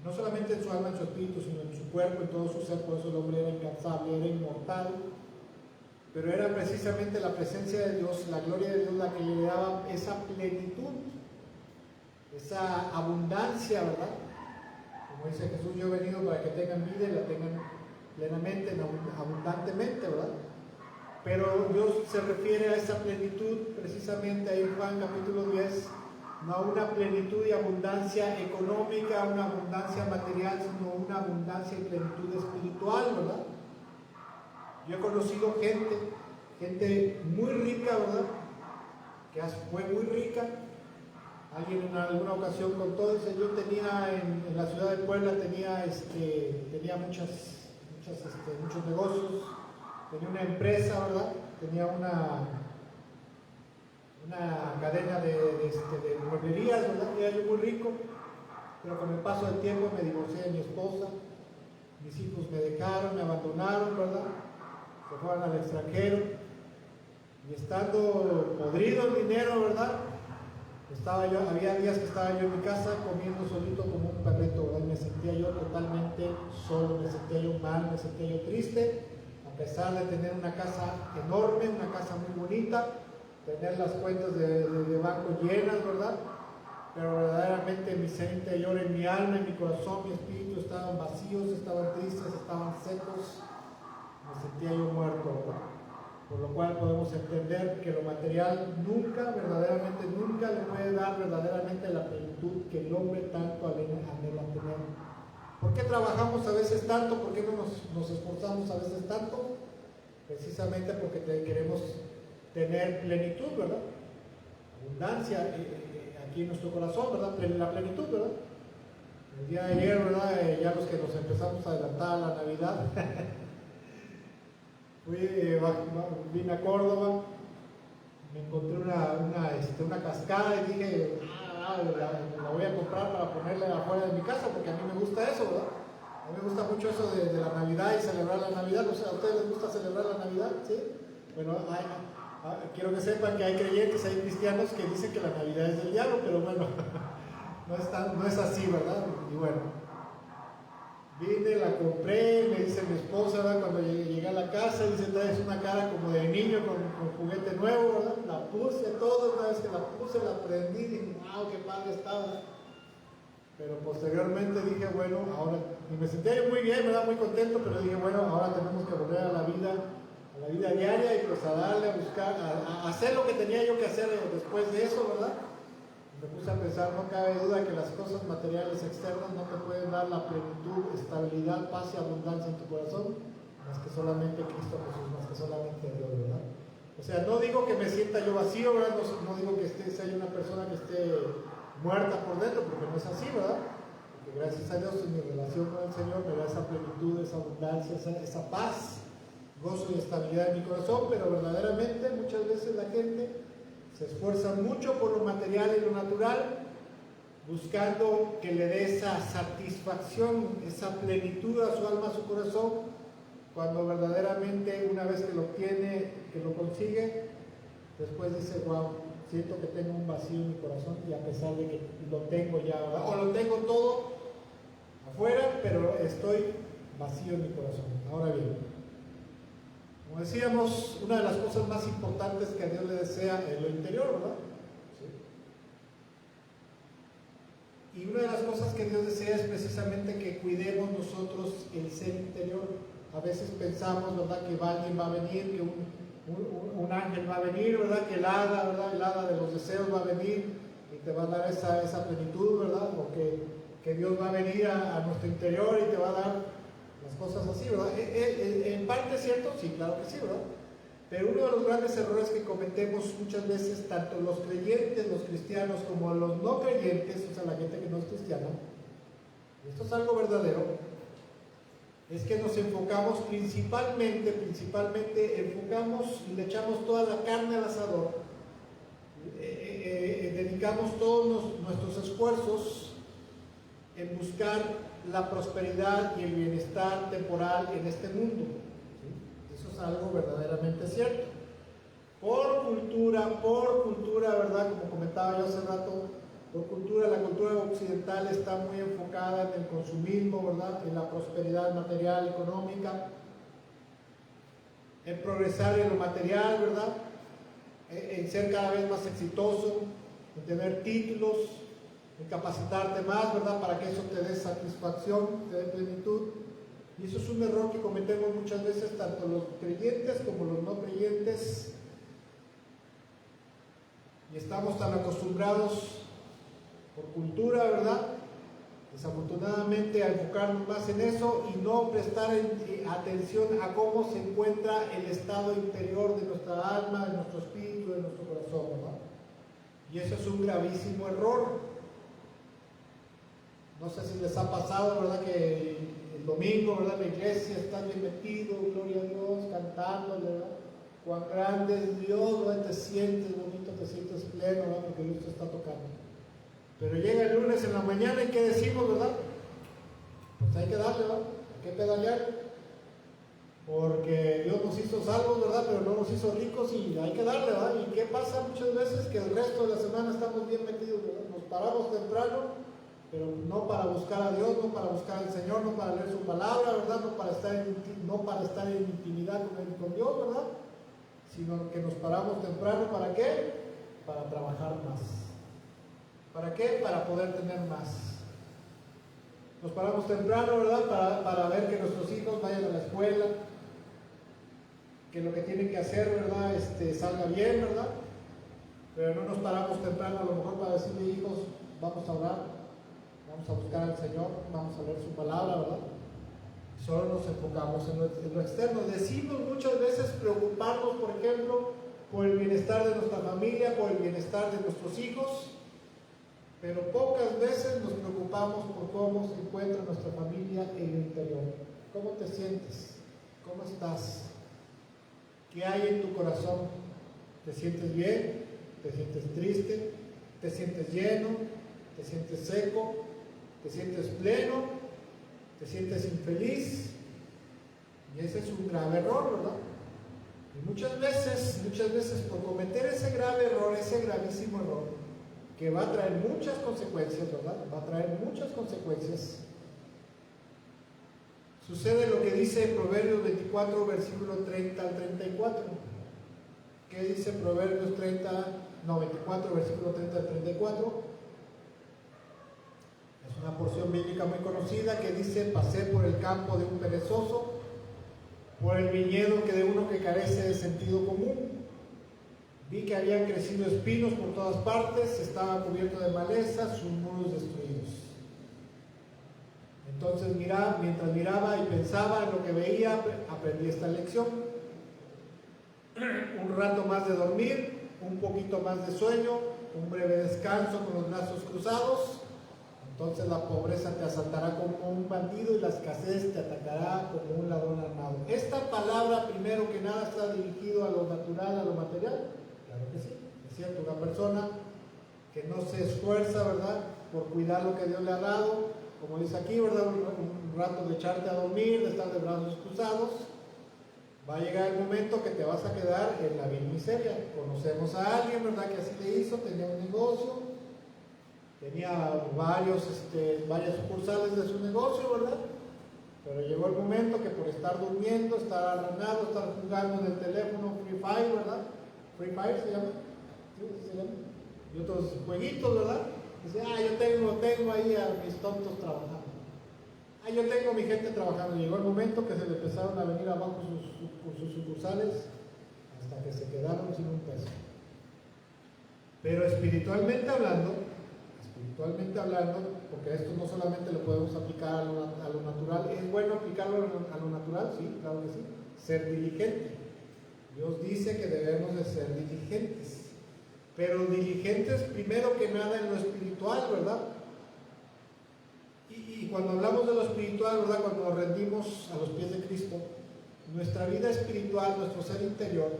[SPEAKER 1] no solamente en su alma, en su espíritu, sino en su cuerpo, en todo su ser. Por eso el hombre era incansable, era inmortal, pero era precisamente la presencia de Dios, la gloria de Dios, la que le daba esa plenitud, esa abundancia, ¿verdad? Como dice Jesús, yo he venido para que tengan vida y la tengan plenamente, abundantemente, ¿verdad? Pero Dios se refiere a esa plenitud precisamente ahí en Juan capítulo 10, no a una plenitud y abundancia económica, una abundancia material, sino una abundancia y plenitud espiritual, ¿verdad? Yo he conocido gente muy rica, ¿verdad?, que fue muy rica. Alguien en alguna ocasión contó, dice, yo tenía en la ciudad de Puebla, tenía muchos negocios, tenía una empresa, ¿verdad? Tenía una cadena de mueblerías, ¿verdad? Era yo muy rico, pero con el paso del tiempo me divorcié de mi esposa, mis hijos me dejaron, me abandonaron, ¿verdad? Se fueron al extranjero, y estando podrido el dinero, ¿verdad?, había días que estaba yo en mi casa comiendo solito como un perrito, ¿verdad? Me sentía yo totalmente solo, me sentía yo mal, me sentía yo triste, a pesar de tener una casa enorme, una casa muy bonita, tener las cuentas de banco llenas, ¿verdad? Pero verdaderamente mi ser interior, en mi alma, en mi corazón, mi espíritu estaban vacíos, estaban tristes, estaban secos, me sentía yo muerto, ¿verdad? Por lo cual podemos entender que lo material nunca, verdaderamente nunca le puede dar verdaderamente la plenitud que el hombre tanto anhela tener. ¿Por qué trabajamos a veces tanto? ¿Por qué no nos esforzamos a veces tanto? Precisamente porque queremos tener plenitud, ¿verdad? Abundancia aquí en nuestro corazón, ¿verdad? La plenitud, ¿verdad? El día de ayer, ¿verdad? Ya los que nos empezamos a adelantar a la Navidad, vine a Córdoba, me encontré una cascada y dije, la voy a comprar para ponerla afuera de mi casa, porque a mí me gusta eso, ¿verdad? A mí me gusta mucho eso de la Navidad y celebrar la Navidad. O sea, ¿a ustedes les gusta celebrar la Navidad? ¿Sí? Bueno, quiero que sepan que hay creyentes, hay cristianos que dicen que la Navidad es del diablo, pero bueno, no es así, ¿verdad? Y bueno, vine, la compré, me dice mi esposa, ¿verdad?, cuando llegué a la casa, dice, traes una cara como de niño con juguete nuevo, ¿verdad? La puse todo, una vez que la puse, la prendí, dije, wow, qué padre estaba. Pero posteriormente dije, bueno, ahora, y me sentí muy bien, ¿verdad?, muy contento, pero dije, bueno, ahora tenemos que volver a la vida diaria y pues a darle, a buscar, a hacer lo que tenía yo que hacer después de eso, ¿verdad? Me puse a pensar, no cabe duda que las cosas materiales externas no te pueden dar la plenitud, estabilidad, paz y abundancia en tu corazón, más que solamente Cristo Jesús, más que solamente Dios, ¿verdad? O sea, no digo que me sienta yo vacío, ¿verdad? No digo que sea una persona que esté muerta por dentro, porque no es así, ¿verdad? Porque gracias a Dios en mi relación con el Señor me da esa plenitud, esa abundancia, esa paz, gozo y estabilidad en mi corazón, pero verdaderamente muchas veces la gente se esfuerza mucho por lo material y lo natural, buscando que le dé esa satisfacción, esa plenitud a su alma, a su corazón, cuando verdaderamente una vez que lo obtiene, que lo consigue, después dice, wow, siento que tengo un vacío en mi corazón, y a pesar de que lo tengo ya, ¿verdad?, o lo tengo todo afuera, pero estoy vacío en mi corazón. Ahora bien, como decíamos, una de las cosas más importantes que a Dios le desea es lo interior, ¿verdad? Sí. Y una de las cosas que Dios desea es precisamente que cuidemos nosotros el ser interior. A veces pensamos, ¿verdad?, que alguien va a venir, que un ángel va a venir, ¿verdad?, que el hada, ¿verdad?, el hada de los deseos va a venir y te va a dar esa plenitud, ¿verdad?, o que Dios va a venir a nuestro interior y te va a dar las cosas así, ¿verdad? En parte es cierto, Sí, claro que sí, ¿verdad? Pero uno de los grandes errores que cometemos muchas veces, tanto los creyentes, los cristianos, como los no creyentes, o sea, la gente que no es cristiana, y esto es algo verdadero, es que nos enfocamos principalmente enfocamos y le echamos toda la carne al asador, dedicamos todos nuestros esfuerzos en buscar la prosperidad y el bienestar temporal en este mundo. ¿Sí? Eso es algo verdaderamente cierto. Por cultura, ¿verdad? Como comentaba yo hace rato, por cultura, la cultura occidental está muy enfocada en el consumismo, ¿verdad? En la prosperidad material, económica, en progresar en lo material, ¿verdad? En ser cada vez más exitoso, en tener títulos, en capacitarte más, ¿verdad? Para que eso te dé satisfacción, te dé plenitud. Y eso es un error que cometemos muchas veces, tanto los creyentes como los no creyentes. Y estamos tan acostumbrados por cultura, ¿verdad? Desafortunadamente a enfocarnos más en eso y no prestar atención a cómo se encuentra el estado interior de nuestra alma, de nuestro espíritu, de nuestro corazón, ¿verdad? Y eso es un gravísimo error. No sé si les ha pasado, ¿verdad? Que el domingo, ¿verdad? La iglesia está bien metido, gloria a Dios, cantando, ¿verdad? Cuán grande es Dios, ¿verdad? Te sientes bonito, te sientes pleno, ¿verdad? Porque Dios te está tocando. Pero llega el lunes en la mañana y ¿qué decimos, verdad? Pues hay que darle, ¿verdad? Hay que pedalear. Porque Dios nos hizo salvos, ¿verdad? Pero no nos hizo ricos y hay que darle, ¿verdad? ¿Y qué pasa muchas veces? Que el resto de la semana estamos bien metidos, ¿verdad? Nos paramos temprano, pero no para buscar a Dios, no para buscar al Señor, no para leer su palabra, ¿verdad? No para estar en intimidad con Dios, ¿verdad? Sino que nos paramos temprano, ¿para qué? Para trabajar más. ¿Para qué? Para poder tener más. Nos paramos temprano, ¿verdad? Para ver que nuestros hijos vayan a la escuela, que lo que tienen que hacer, ¿verdad? Salga bien, ¿verdad? Pero no nos paramos temprano a lo mejor para decirle, hijos, vamos a orar, vamos a buscar al Señor, vamos a leer su palabra, ¿verdad? Solo nos enfocamos en lo externo. Decimos muchas veces preocuparnos, por ejemplo, por el bienestar de nuestra familia, por el bienestar de nuestros hijos, pero pocas veces nos preocupamos por cómo se encuentra nuestra familia en el interior. ¿Cómo te sientes? ¿Cómo estás? ¿Qué hay en tu corazón? ¿Te sientes bien? ¿Te sientes triste? ¿Te sientes lleno? ¿Te sientes seco? ¿Te sientes pleno? ¿Te sientes infeliz? Y ese es un grave error, ¿verdad? Y muchas veces por cometer ese grave error, ese gravísimo error, que va a traer muchas consecuencias, ¿verdad? Va a traer muchas consecuencias. Sucede lo que dice Proverbios 24, versículo 30 al 34. ¿Qué dice Proverbios 24, versículo 30 al 34? Es una porción bíblica muy conocida que dice: pasé por el campo de un perezoso, por el viñedo que de uno que carece de sentido común. Vi que habían crecido espinos por todas partes, estaba cubierto de maleza, sus muros destruidos. Entonces mientras miraba y pensaba en lo que veía, aprendí esta lección. Un rato más de dormir, un poquito más de sueño, un breve descanso con los brazos cruzados. Entonces la pobreza te asaltará como un bandido y la escasez te atacará como un ladrón armado. Esta palabra, primero que nada, está dirigido a lo natural, a lo material. Claro que sí, es cierto, una persona que no se esfuerza, ¿verdad?, por cuidar lo que Dios le ha dado, como dice aquí, ¿verdad?, un rato de echarte a dormir, de estar de brazos cruzados, va a llegar el momento que te vas a quedar en la vil miseria. Conocemos a alguien, ¿verdad?, que así le hizo, tenía un negocio, tenía varias sucursales de su negocio, ¿verdad?, pero llegó el momento que por estar durmiendo, estar arranado, estar jugando en el teléfono Free Fire, ¿verdad?, Free Fire se llama, ¿sí? Se llama, y otros jueguitos, ¿verdad? Dice, yo tengo ahí a mis tontos trabajando. Yo tengo a mi gente trabajando. Llegó el momento que se le empezaron a venir abajo sus sucursales hasta que se quedaron sin un peso. Pero espiritualmente hablando, porque esto no solamente lo podemos aplicar a lo natural, ¿es bueno aplicarlo a lo natural? Sí, claro que sí. ser diligente. Dios dice que debemos de ser diligentes, pero diligentes primero que nada en lo espiritual, ¿verdad? Y cuando hablamos de lo espiritual, ¿verdad? Cuando nos rendimos a los pies de Cristo, nuestra vida espiritual, nuestro ser interior,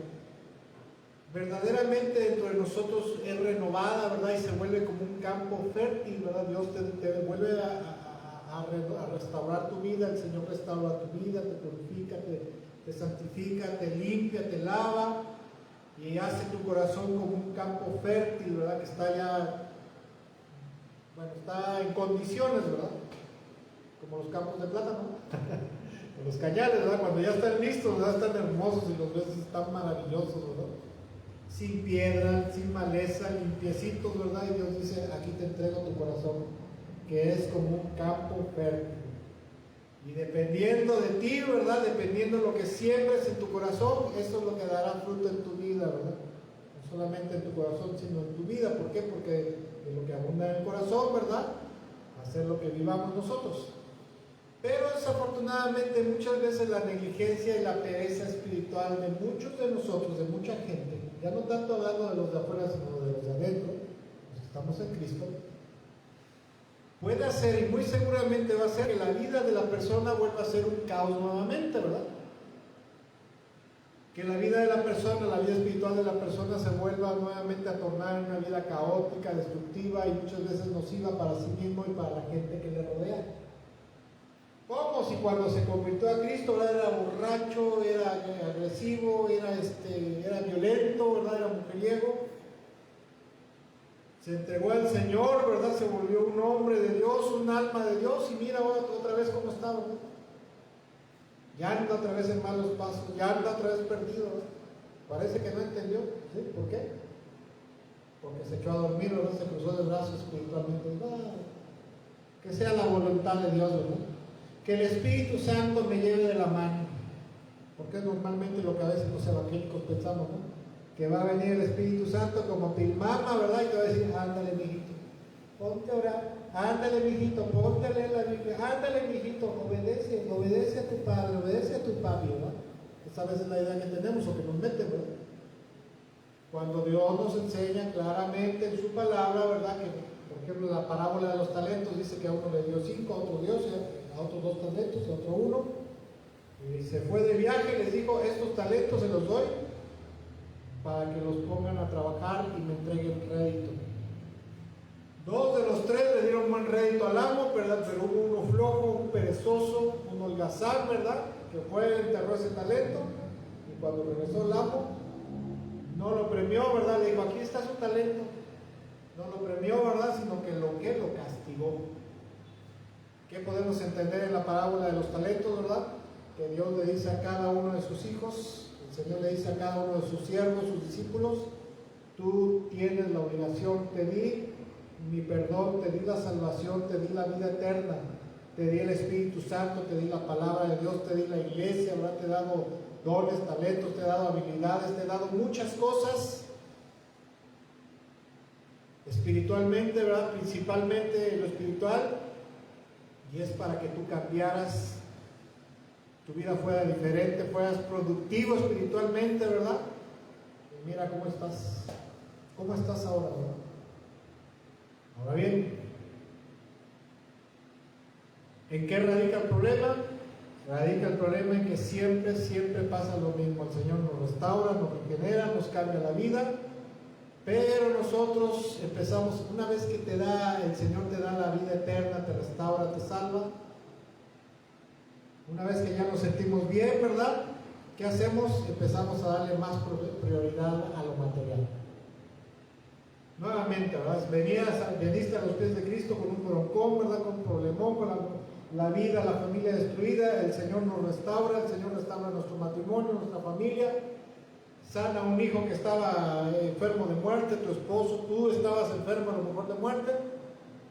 [SPEAKER 1] verdaderamente dentro de nosotros es renovada, ¿verdad? Y se vuelve como un campo fértil, ¿verdad? Dios te vuelve a restaurar tu vida, el Señor restaura tu vida, te purifica, te santifica, te limpia, te lava y hace tu corazón como un campo fértil, ¿verdad? Que está ya, bueno, está en condiciones, ¿verdad? Como los campos de plátano, los cañales, ¿verdad? Cuando ya están listos, ¿verdad? Están hermosos y los ves, están maravillosos, ¿verdad? Sin piedra, sin maleza, limpiecitos, ¿verdad? Y Dios dice, aquí te entrego tu corazón, que es como un campo fértil. Y dependiendo de ti, ¿verdad? Dependiendo de lo que siembres en tu corazón, eso es lo que dará fruto en tu vida, ¿verdad? No solamente en tu corazón, sino en tu vida. ¿Por qué? Porque de lo que abunda en el corazón, ¿verdad? Hacer lo que vivamos nosotros. Pero desafortunadamente muchas veces la negligencia y la pereza espiritual de muchos de nosotros, de mucha gente, ya no tanto hablando de los de afuera, sino de los de adentro, los que estamos en Cristo, puede hacer, y muy seguramente va a hacer, que la vida de la persona vuelva a ser un caos nuevamente, ¿verdad? Que la vida de la persona, la vida espiritual de la persona se vuelva nuevamente a tornar en una vida caótica, destructiva y muchas veces nociva para sí mismo y para la gente que le rodea. Como si cuando se convirtió a Cristo, ¿verdad? Era borracho, era agresivo, era violento, ¿verdad? Era mujeriego. Se entregó al Señor, ¿verdad? Se volvió un hombre de Dios, un alma de Dios, y mira otra vez cómo está, ¿verdad? Ya anda otra vez en malos pasos, ya anda otra vez perdido, ¿verdad? Parece que no entendió, ¿sí? ¿Por qué? Porque se echó a dormir, ¿verdad? Se cruzó de brazos espiritualmente. Que sea la voluntad de Dios, ¿verdad? Que el Espíritu Santo me lleve de la mano, porque es normalmente lo que a veces los evangélicos pensamos, ¿no? Que va a venir el Espíritu Santo como pilmama, ¿verdad? Y te va a decir, ándale, mijito, ponte a orar, ándale, mijito, ponte a leer la Biblia, ándale, mijito, obedece a tu padre, obedece a tu papi, ¿verdad? Esa vez es la idea que tenemos o que nos meten, ¿verdad? Cuando Dios nos enseña claramente en su palabra, ¿verdad? Que, por ejemplo, la parábola de los talentos dice que a uno le dio 5, a otro dio, a otros 2 talentos, a otro 1, y se fue de viaje y les dijo, estos talentos se los doy para que los pongan a trabajar y me entreguen rédito. 2 de los 3 le dieron buen rédito al amo, ¿verdad? Pero hubo uno flojo, un perezoso, un holgazán, ¿verdad? Que fue, enterró ese talento, y cuando regresó el amo, no lo premió, ¿verdad? Le dijo, aquí está su talento. No lo premió, ¿verdad? Sino que lo castigó. ¿Qué podemos entender en la parábola de los talentos, verdad? Que Dios le dice a cada uno de sus hijos, el Señor le dice a cada uno de sus siervos, sus discípulos, tú tienes la obligación, te di mi perdón, te di la salvación, te di la vida eterna, te di el Espíritu Santo, te di la palabra de Dios, te di la iglesia, ¿verdad? Te he dado dones, talentos, te he dado habilidades, te he dado muchas cosas espiritualmente, ¿verdad? Principalmente lo espiritual, y es para que tú cambiaras, tu vida fuera diferente, fueras productivo espiritualmente, ¿verdad? Y mira cómo estás ahora, ¿verdad? Ahora bien, ¿en qué radica el problema? Radica el problema en que siempre pasa lo mismo. El Señor nos restaura, nos regenera, nos cambia la vida, pero nosotros empezamos, una vez que el Señor te da la vida eterna, te restaura, te salva, una vez que ya nos sentimos bien, ¿verdad? ¿Qué hacemos? Empezamos a darle más prioridad a lo material. Nuevamente, ¿verdad? Veniste a los pies de Cristo con un broncón, ¿verdad? Con un problemón, con la vida, la familia destruida. El Señor nos restaura, el Señor restaura nuestro matrimonio, nuestra familia. Sana a un hijo que estaba enfermo de muerte, tu esposo, tú estabas enfermo a lo mejor de muerte.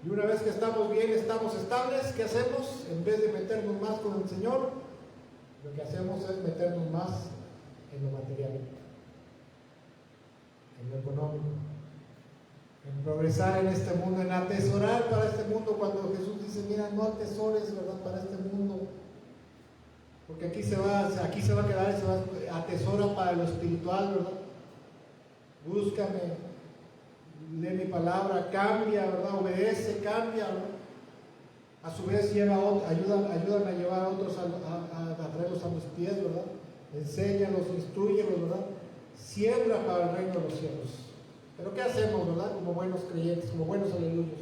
[SPEAKER 1] Y una vez que estamos bien, estamos estables, ¿qué hacemos? En vez de meternos más con el Señor, lo que hacemos es meternos más en lo material, en lo económico, en progresar en este mundo, en atesorar para este mundo. Cuando Jesús dice, mira, no atesores, ¿verdad?, para este mundo, Porque aquí se va a quedar, se va a atesora para lo espiritual, ¿verdad? Búscame, lee mi palabra, cambia, ¿verdad? Obedece, cambia, ¿verdad? A su vez ayudan a llevar a otros a traerlos a mis pies, ¿verdad? Enséñalos, instruyelos, ¿verdad? Siembra para el reino de los cielos. Pero ¿qué hacemos, verdad? Como buenos creyentes, como buenos aleluyos.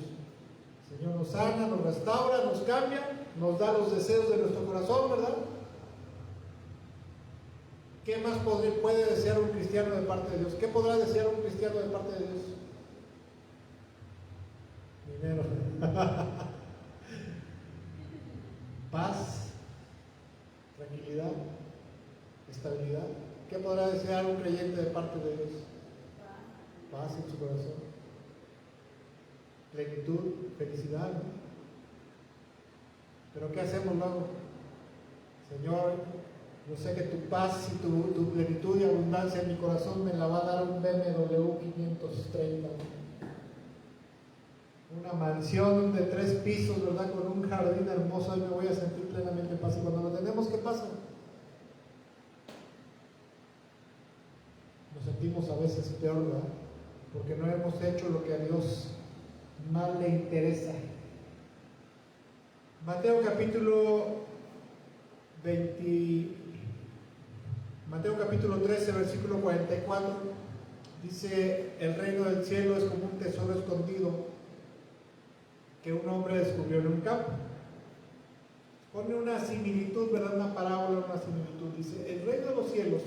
[SPEAKER 1] El Señor nos sana, nos restaura, nos cambia, nos da los deseos de nuestro corazón, ¿verdad? ¿Qué más puede desear un cristiano de parte de Dios? ¿Qué podrá desear un cristiano de parte de Dios? Dinero. Paz, tranquilidad, estabilidad. ¿Qué podrá desear un creyente de parte de Dios? Paz en su corazón, plenitud, felicidad, ¿no? Pero ¿qué hacemos luego? Señor, yo sé que tu paz y tu plenitud y abundancia en mi corazón me la va a dar un BMW 530, una mansión de 3 pisos, ¿verdad? Con un jardín hermoso, ahí me voy a sentir plenamente en paz. Y cuando lo tenemos, ¿qué pasa? Nos sentimos a veces peor, ¿verdad? Porque no hemos hecho lo que a Dios más le interesa. Mateo capítulo 13, versículo 44, dice: el reino del cielo es como un tesoro escondido que un hombre descubrió en un campo. Pone una similitud, ¿verdad? Una parábola, una similitud. Dice: el reino de los cielos,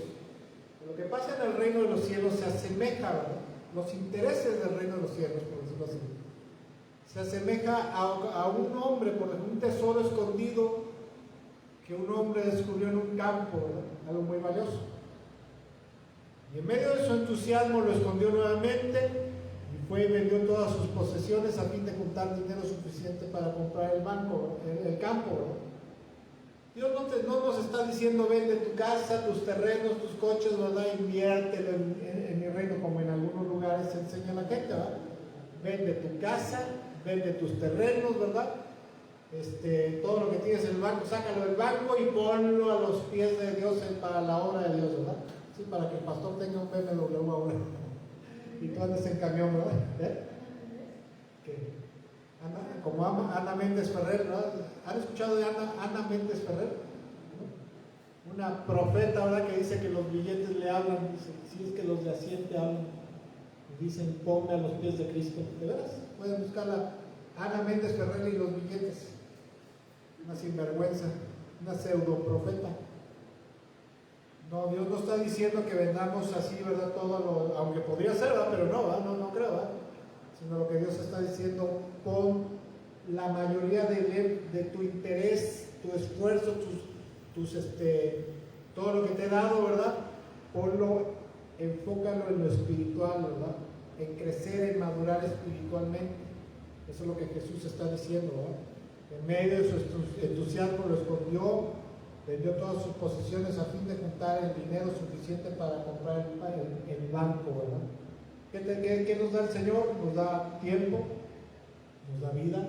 [SPEAKER 1] lo que pasa en el reino de los cielos se asemeja, ¿verdad? Los intereses del reino de los cielos, por decirlo así, se asemeja a un hombre, por ejemplo, un tesoro escondido que un hombre descubrió en un campo, ¿verdad? Algo muy valioso. Y en medio de su entusiasmo lo escondió nuevamente y fue y vendió todas sus posesiones a fin de juntar dinero suficiente para comprar el campo, ¿verdad? Dios no nos está diciendo: vende tu casa, tus terrenos, tus coches, ¿verdad? Inviértelo en mi reino, como en algunos lugares se enseña a la gente, ¿verdad? Vende tu casa, vende tus terrenos, ¿verdad? Todo lo que tienes en el banco, sácalo del banco y ponlo a los pies de Dios para la obra de Dios, ¿verdad? Sí, para que el pastor tenga un BMW ahora y tú andes en camión, ¿verdad? ¿Qué? Como Ana Méndez Ferrer, ¿verdad? ¿Han escuchado de Ana Méndez Ferrer? ¿No? Una profeta, ¿verdad? Que dice que los billetes le hablan, dice: si es que los de Hacienda hablan, y dicen: ponme a los pies de Cristo. ¿De veras? Pueden buscarla, Ana Méndez Ferrer y los billetes. Una sinvergüenza, una pseudo profeta. No, Dios no está diciendo que vendamos así, ¿verdad? Aunque podría ser, ¿verdad? Pero no, ¿verdad? No creo, ¿verdad? Sino lo que Dios está diciendo: pon la mayoría de tu interés, tu esfuerzo, todo lo que te he dado, ¿verdad? Ponlo, enfócalo en lo espiritual, ¿verdad? En crecer, en madurar espiritualmente. Eso es lo que Jesús está diciendo, ¿verdad? En medio de su entusiasmo lo escondió, vendió todas sus posesiones a fin de juntar el dinero suficiente para comprar el banco, ¿verdad? ¿Qué nos da el Señor? Nos da tiempo, nos da vida,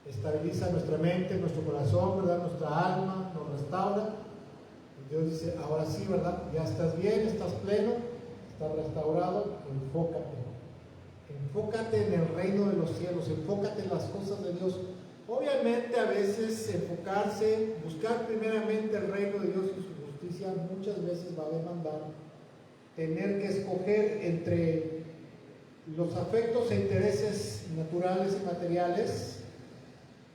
[SPEAKER 1] estabiliza nuestra mente, nuestro corazón, ¿verdad? Nuestra alma, nos restaura. Y Dios dice: ahora sí, ¿verdad? Ya estás bien, estás pleno, estás restaurado, enfócate en el reino de los cielos, enfócate en las cosas de Dios. Obviamente a veces buscar primeramente el reino de Dios y su justicia muchas veces va a demandar tener que escoger entre los afectos e intereses naturales y materiales,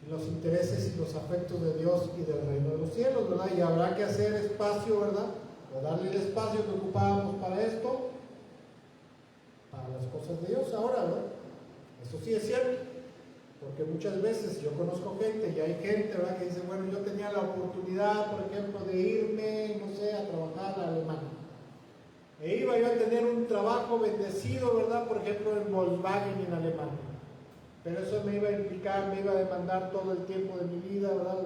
[SPEAKER 1] y los intereses y los afectos de Dios y del reino de los cielos, ¿verdad? Y habrá que hacer espacio, ¿verdad? O darle el espacio que ocupábamos para esto, para las cosas de Dios ahora, ¿verdad? Eso sí es cierto, porque muchas veces yo conozco gente, y hay gente, ¿verdad?, que dice: bueno, yo tenía la oportunidad, por ejemplo, de irme, no sé, a trabajar a Alemania. E iba yo a tener un trabajo bendecido, ¿verdad? Por ejemplo, en Volkswagen en Alemania. Pero eso me iba a demandar todo el tiempo de mi vida, ¿verdad?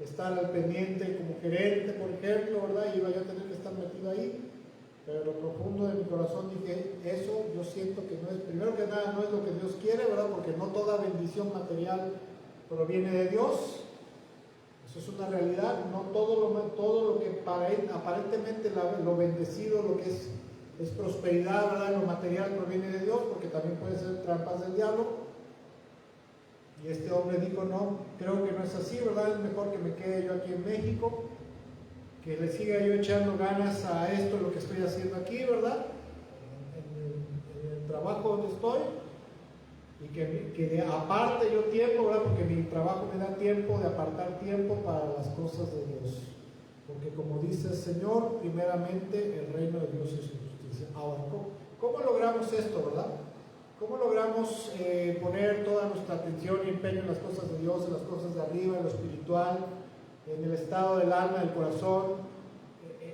[SPEAKER 1] Estar al pendiente como gerente, por ejemplo, ¿verdad? Y iba yo a tener que estar metido ahí. Pero en lo profundo de mi corazón dije: eso yo siento que no es, primero que nada, no es lo que Dios quiere, ¿verdad? Porque no toda bendición material proviene de Dios. Eso es una realidad. No todo lo que aparentemente lo bendecido, lo que es prosperidad, ¿verdad? Lo material proviene de Dios, porque también puede ser trampas del diablo. Y este hombre dijo, no, creo que no es así, ¿verdad? Es mejor que me quede yo aquí en México, que le siga yo echando ganas a esto, lo que estoy haciendo aquí, ¿verdad? En el trabajo donde estoy, y que aparte yo tiempo, ¿verdad? Porque mi trabajo me da tiempo de apartar tiempo para las cosas de Dios. Porque como dice el Señor, primeramente el reino de Dios y su justicia. Ahora, ¿cómo logramos esto, verdad? ¿Cómo logramos poner toda nuestra atención y empeño en las cosas de Dios, en las cosas de arriba, en lo espiritual, en el estado del alma, del corazón,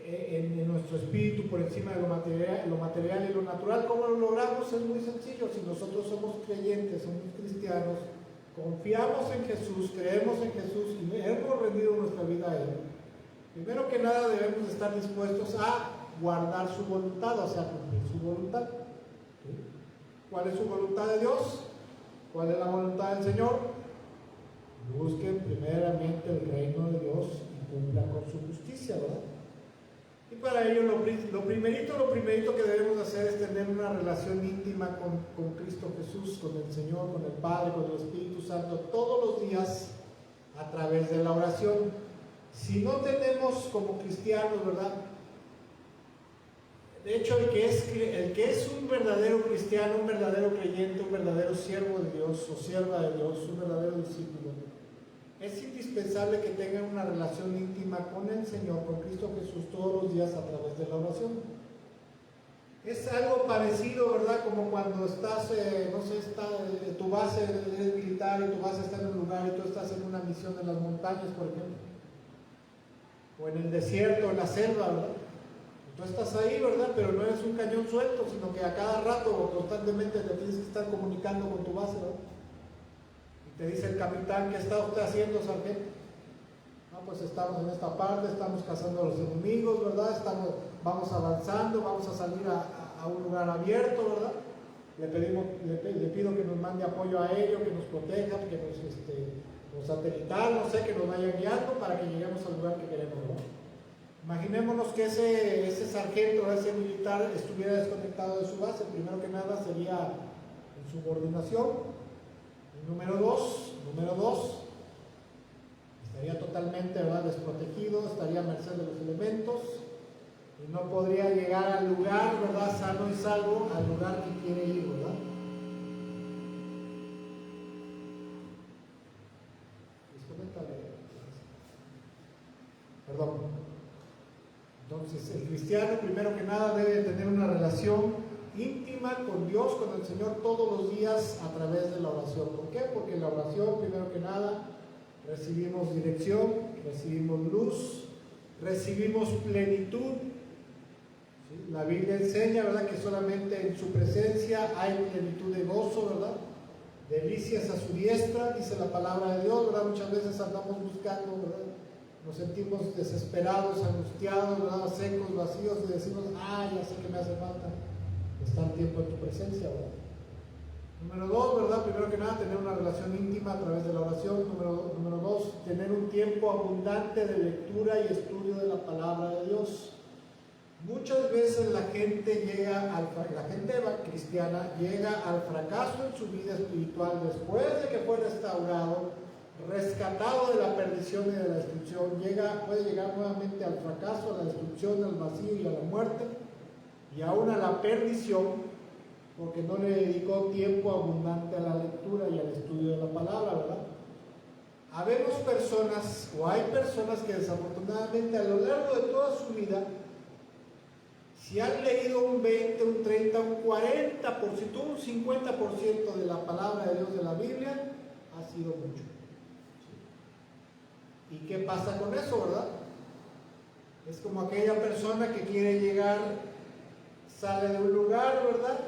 [SPEAKER 1] en nuestro espíritu por encima de lo material y lo natural? ¿Cómo lo logramos? Es muy sencillo. Si nosotros somos creyentes, somos cristianos, confiamos en Jesús, creemos en Jesús y hemos rendido nuestra vida a Él, primero que nada debemos estar dispuestos a guardar su voluntad, o sea, cumplir su voluntad. ¿Sí? ¿Cuál es su voluntad de Dios? ¿Cuál es la voluntad del Señor? Busquen primeramente el reino de Dios y cumplan con su justicia, ¿verdad? Y para ello lo primerito que debemos hacer es tener una relación íntima con Cristo Jesús, con el Señor, con el Padre, con el Espíritu Santo, todos los días a través de la oración. Si no tenemos como cristianos, ¿verdad? De hecho, el que es un verdadero cristiano, un verdadero creyente, un verdadero siervo de Dios o sierva de Dios, un verdadero discípulo, es indispensable que tengan una relación íntima con el Señor, con Cristo Jesús, todos los días a través de la oración. Es algo parecido, ¿verdad? Como cuando estás, no sé, tu base es militar y tu base está en un lugar y tú estás en una misión en las montañas, por ejemplo, o en el desierto, en la selva, ¿verdad? Tú estás ahí, ¿verdad? Pero no eres un cañón suelto, sino que a cada rato o constantemente te tienes que estar comunicando con tu base, ¿verdad? Y te dice el capitán, ¿qué está usted haciendo, sargento? No, pues estamos en esta parte, estamos cazando a los enemigos, ¿verdad? Vamos avanzando, vamos a salir a un lugar abierto, ¿verdad? Le pido que nos mande apoyo aéreo, que nos proteja, que nos satelital, no sé, que nos vaya guiando para que lleguemos al lugar que queremos, ¿verdad? Imaginémonos que ese sargento, ese militar estuviera desconectado de su base. Primero que nada sería insubordinación. Y número dos, estaría totalmente, ¿verdad?, desprotegido, estaría a merced de los elementos y no podría llegar al lugar, ¿verdad?, sano y salvo, al lugar que quiere ir, ¿verdad? Perdón. Entonces, el cristiano, primero que nada, debe tener una relación íntima con Dios, con el Señor, todos los días a través de la oración. ¿Por qué? Porque en la oración, primero que nada, recibimos dirección, recibimos luz, recibimos plenitud. ¿Sí? La Biblia enseña, ¿verdad?, que solamente en su presencia hay plenitud de gozo, ¿verdad? Delicias a su diestra, dice la palabra de Dios, ¿verdad? Muchas veces andamos buscando, ¿verdad? Nos sentimos desesperados, angustiados, ¿verdad?, secos, vacíos, y decimos, ya sé que me hace falta estar tiempo en tu presencia, ¿verdad? Número dos, ¿verdad? Primero que nada, tener una relación íntima a través de la oración. Número dos, tener un tiempo abundante de lectura y estudio de la palabra de Dios. Muchas veces la gente cristiana llega al fracaso en su vida espiritual después de que fue restaurado, rescatado de la perdición y de la destrucción. Puede llegar nuevamente al fracaso, a la destrucción, al vacío y a la muerte, y aún a la perdición, porque no le dedicó tiempo abundante a la lectura y al estudio de la palabra, ¿verdad? Habemos personas, o hay personas que desafortunadamente a lo largo de toda su vida, si han leído un 20, un 30, un 40%, un 50% de la palabra de Dios de la Biblia, ha sido mucho. ¿Y qué pasa con eso, verdad? Es como aquella persona que quiere llegar, sale de un lugar, ¿verdad?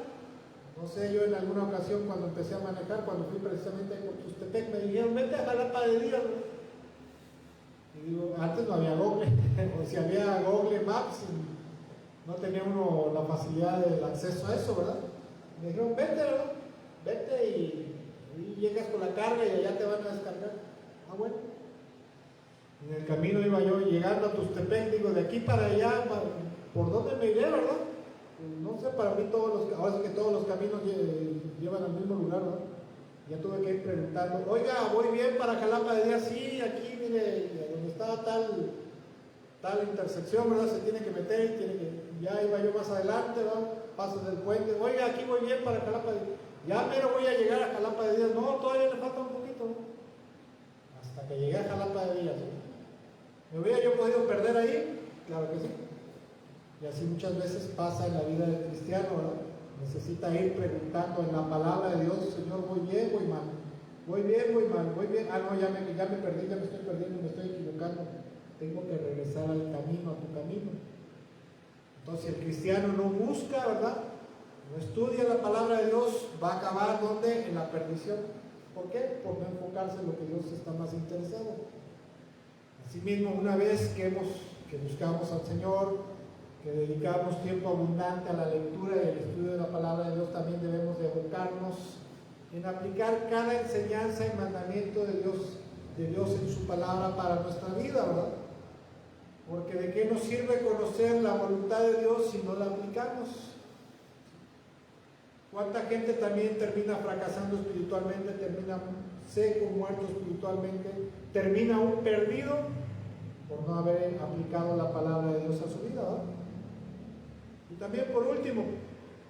[SPEAKER 1] No sé, yo en alguna ocasión cuando empecé a manejar, cuando fui precisamente por Tustepec, me dijeron, vete a Jalapa de día, ¿verdad? Y digo, antes no había Google, o si había Google Maps, no tenía uno la facilidad del acceso a eso, ¿verdad? Me dijeron, vete, ¿verdad? Vete y llegas con la carga y allá te van a descargar. Bueno. En el camino iba yo llegando a Tustepec, digo, de aquí para allá, ¿por dónde me iré, verdad? No sé, para mí ahora sí que todos los caminos llevan al mismo lugar, ¿verdad? Ya tuve que ir preguntando, oiga, voy bien para Jalapa de Díaz, sí, aquí, mire, donde está tal intersección, ¿verdad? Se tiene que meter, ya iba yo más adelante, ¿verdad? Pasos del puente, oiga, aquí voy bien para Jalapa de Díaz, ya mero voy a llegar a Jalapa de Díaz, no, todavía le falta un poquito, ¿no? Hasta que llegué a Jalapa de Díaz, ¿no? ¿Me hubiera yo podido perder ahí? Claro que sí. Y así muchas veces pasa en la vida del cristiano, ¿verdad? Necesita ir preguntando en la palabra de Dios, Señor, ¿voy bien, voy mal? ¿Voy bien, voy mal? ¿Voy bien? Ah, no, ya me perdí, ya me estoy perdiendo, me estoy equivocando. Tengo que regresar al camino, a tu camino. Entonces el cristiano no busca, ¿verdad? No estudia la palabra de Dios, va a acabar ¿dónde? En la perdición. ¿Por qué? Por no enfocarse en lo que Dios está más interesado. Asimismo, una vez que buscamos al Señor, que dedicamos tiempo abundante a la lectura y al estudio de la palabra de Dios, también debemos de abocarnos en aplicar cada enseñanza y mandamiento de Dios en su palabra para nuestra vida, ¿verdad? Porque ¿de qué nos sirve conocer la voluntad de Dios si no la aplicamos? ¿Cuánta gente también termina fracasando espiritualmente, termina seco, muerto espiritualmente, termina aún perdido por no haber aplicado la palabra de Dios a su vida, ¿verdad? Y también por último,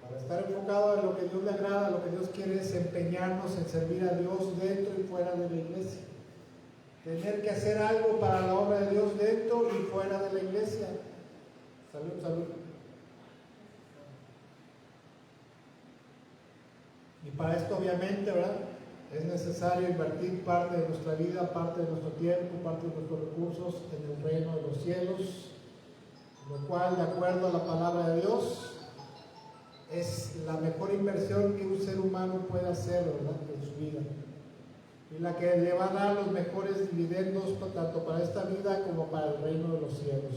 [SPEAKER 1] para estar enfocado en lo que Dios le agrada, lo que Dios quiere es empeñarnos en servir a Dios dentro y fuera de la iglesia. Tener que hacer algo para la obra de Dios dentro y fuera de la iglesia. Salud, salud. Y para esto obviamente, ¿verdad? Es necesario invertir parte de nuestra vida, parte de nuestro tiempo, parte de nuestros recursos en el reino de los cielos, lo cual, de acuerdo a la palabra de Dios, es la mejor inversión que un ser humano puede hacer, ¿verdad?, en su vida. Y la que le va a dar los mejores dividendos tanto para esta vida como para el reino de los cielos.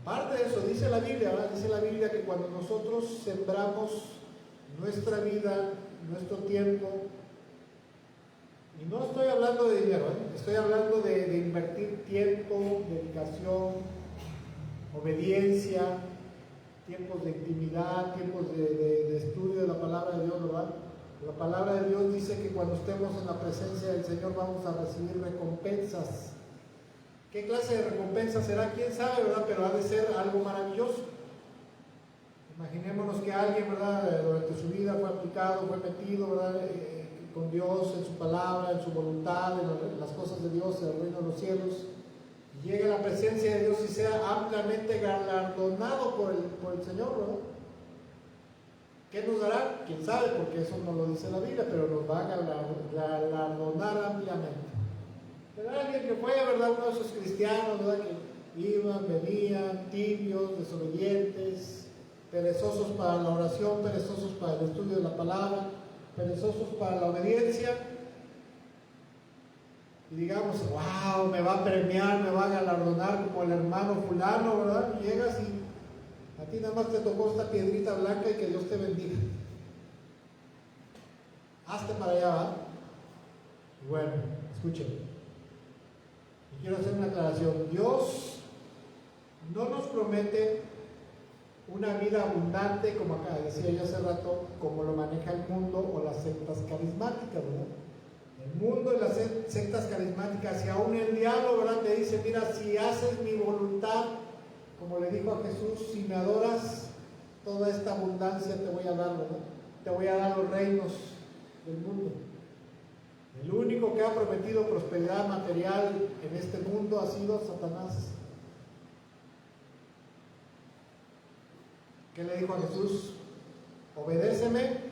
[SPEAKER 1] Aparte de eso, dice la Biblia, ¿verdad? Dice la Biblia que cuando nosotros sembramos nuestra vida, nuestro tiempo, y no estoy hablando de dinero, estoy hablando de invertir tiempo, dedicación, obediencia, tiempos de intimidad, tiempos de estudio de la palabra de Dios, ¿verdad? La palabra de Dios dice que cuando estemos en la presencia del Señor vamos a recibir recompensas. ¿Qué clase de recompensa será? ¿Quién sabe, verdad? Pero ha de ser algo maravilloso. Imaginémonos que alguien, ¿verdad?, durante su vida fue aplicado, fue metido, ¿verdad?, con Dios, en su palabra, en su voluntad, en las cosas de Dios, en el reino de los cielos. Llegue a la presencia de Dios y sea ampliamente galardonado por el Señor, ¿verdad? ¿Qué nos dará? ¿Quién sabe? Porque eso no lo dice la Biblia, pero nos va a galardonar ampliamente. Pero alguien que fue, ¿verdad?, uno de esos cristianos, ¿verdad?, que iban, venían, tibios, desobedientes, perezosos para la oración, perezosos para el estudio de la palabra, perezosos para la obediencia, y digamos, wow, me va a premiar, me va a galardonar como el hermano fulano, ¿verdad? Y llegas y a ti nada más te tocó esta piedrita blanca y que Dios te bendiga. Hazte para allá, ¿va? Y bueno, escuchen. Y quiero hacer una aclaración. Dios no nos promete una vida abundante, como acá decía yo hace rato, como lo maneja el mundo o las sectas carismáticas, ¿verdad? El mundo y las sectas carismáticas, y aún el diablo, ¿verdad?, te dice, mira, si haces mi voluntad, como le dijo a Jesús, si me adoras, toda esta abundancia te voy a dar, ¿verdad? Te voy a dar los reinos del mundo. El único que ha prometido prosperidad material en este mundo ha sido Satanás. ¿Qué le dijo a Jesús? Obedéceme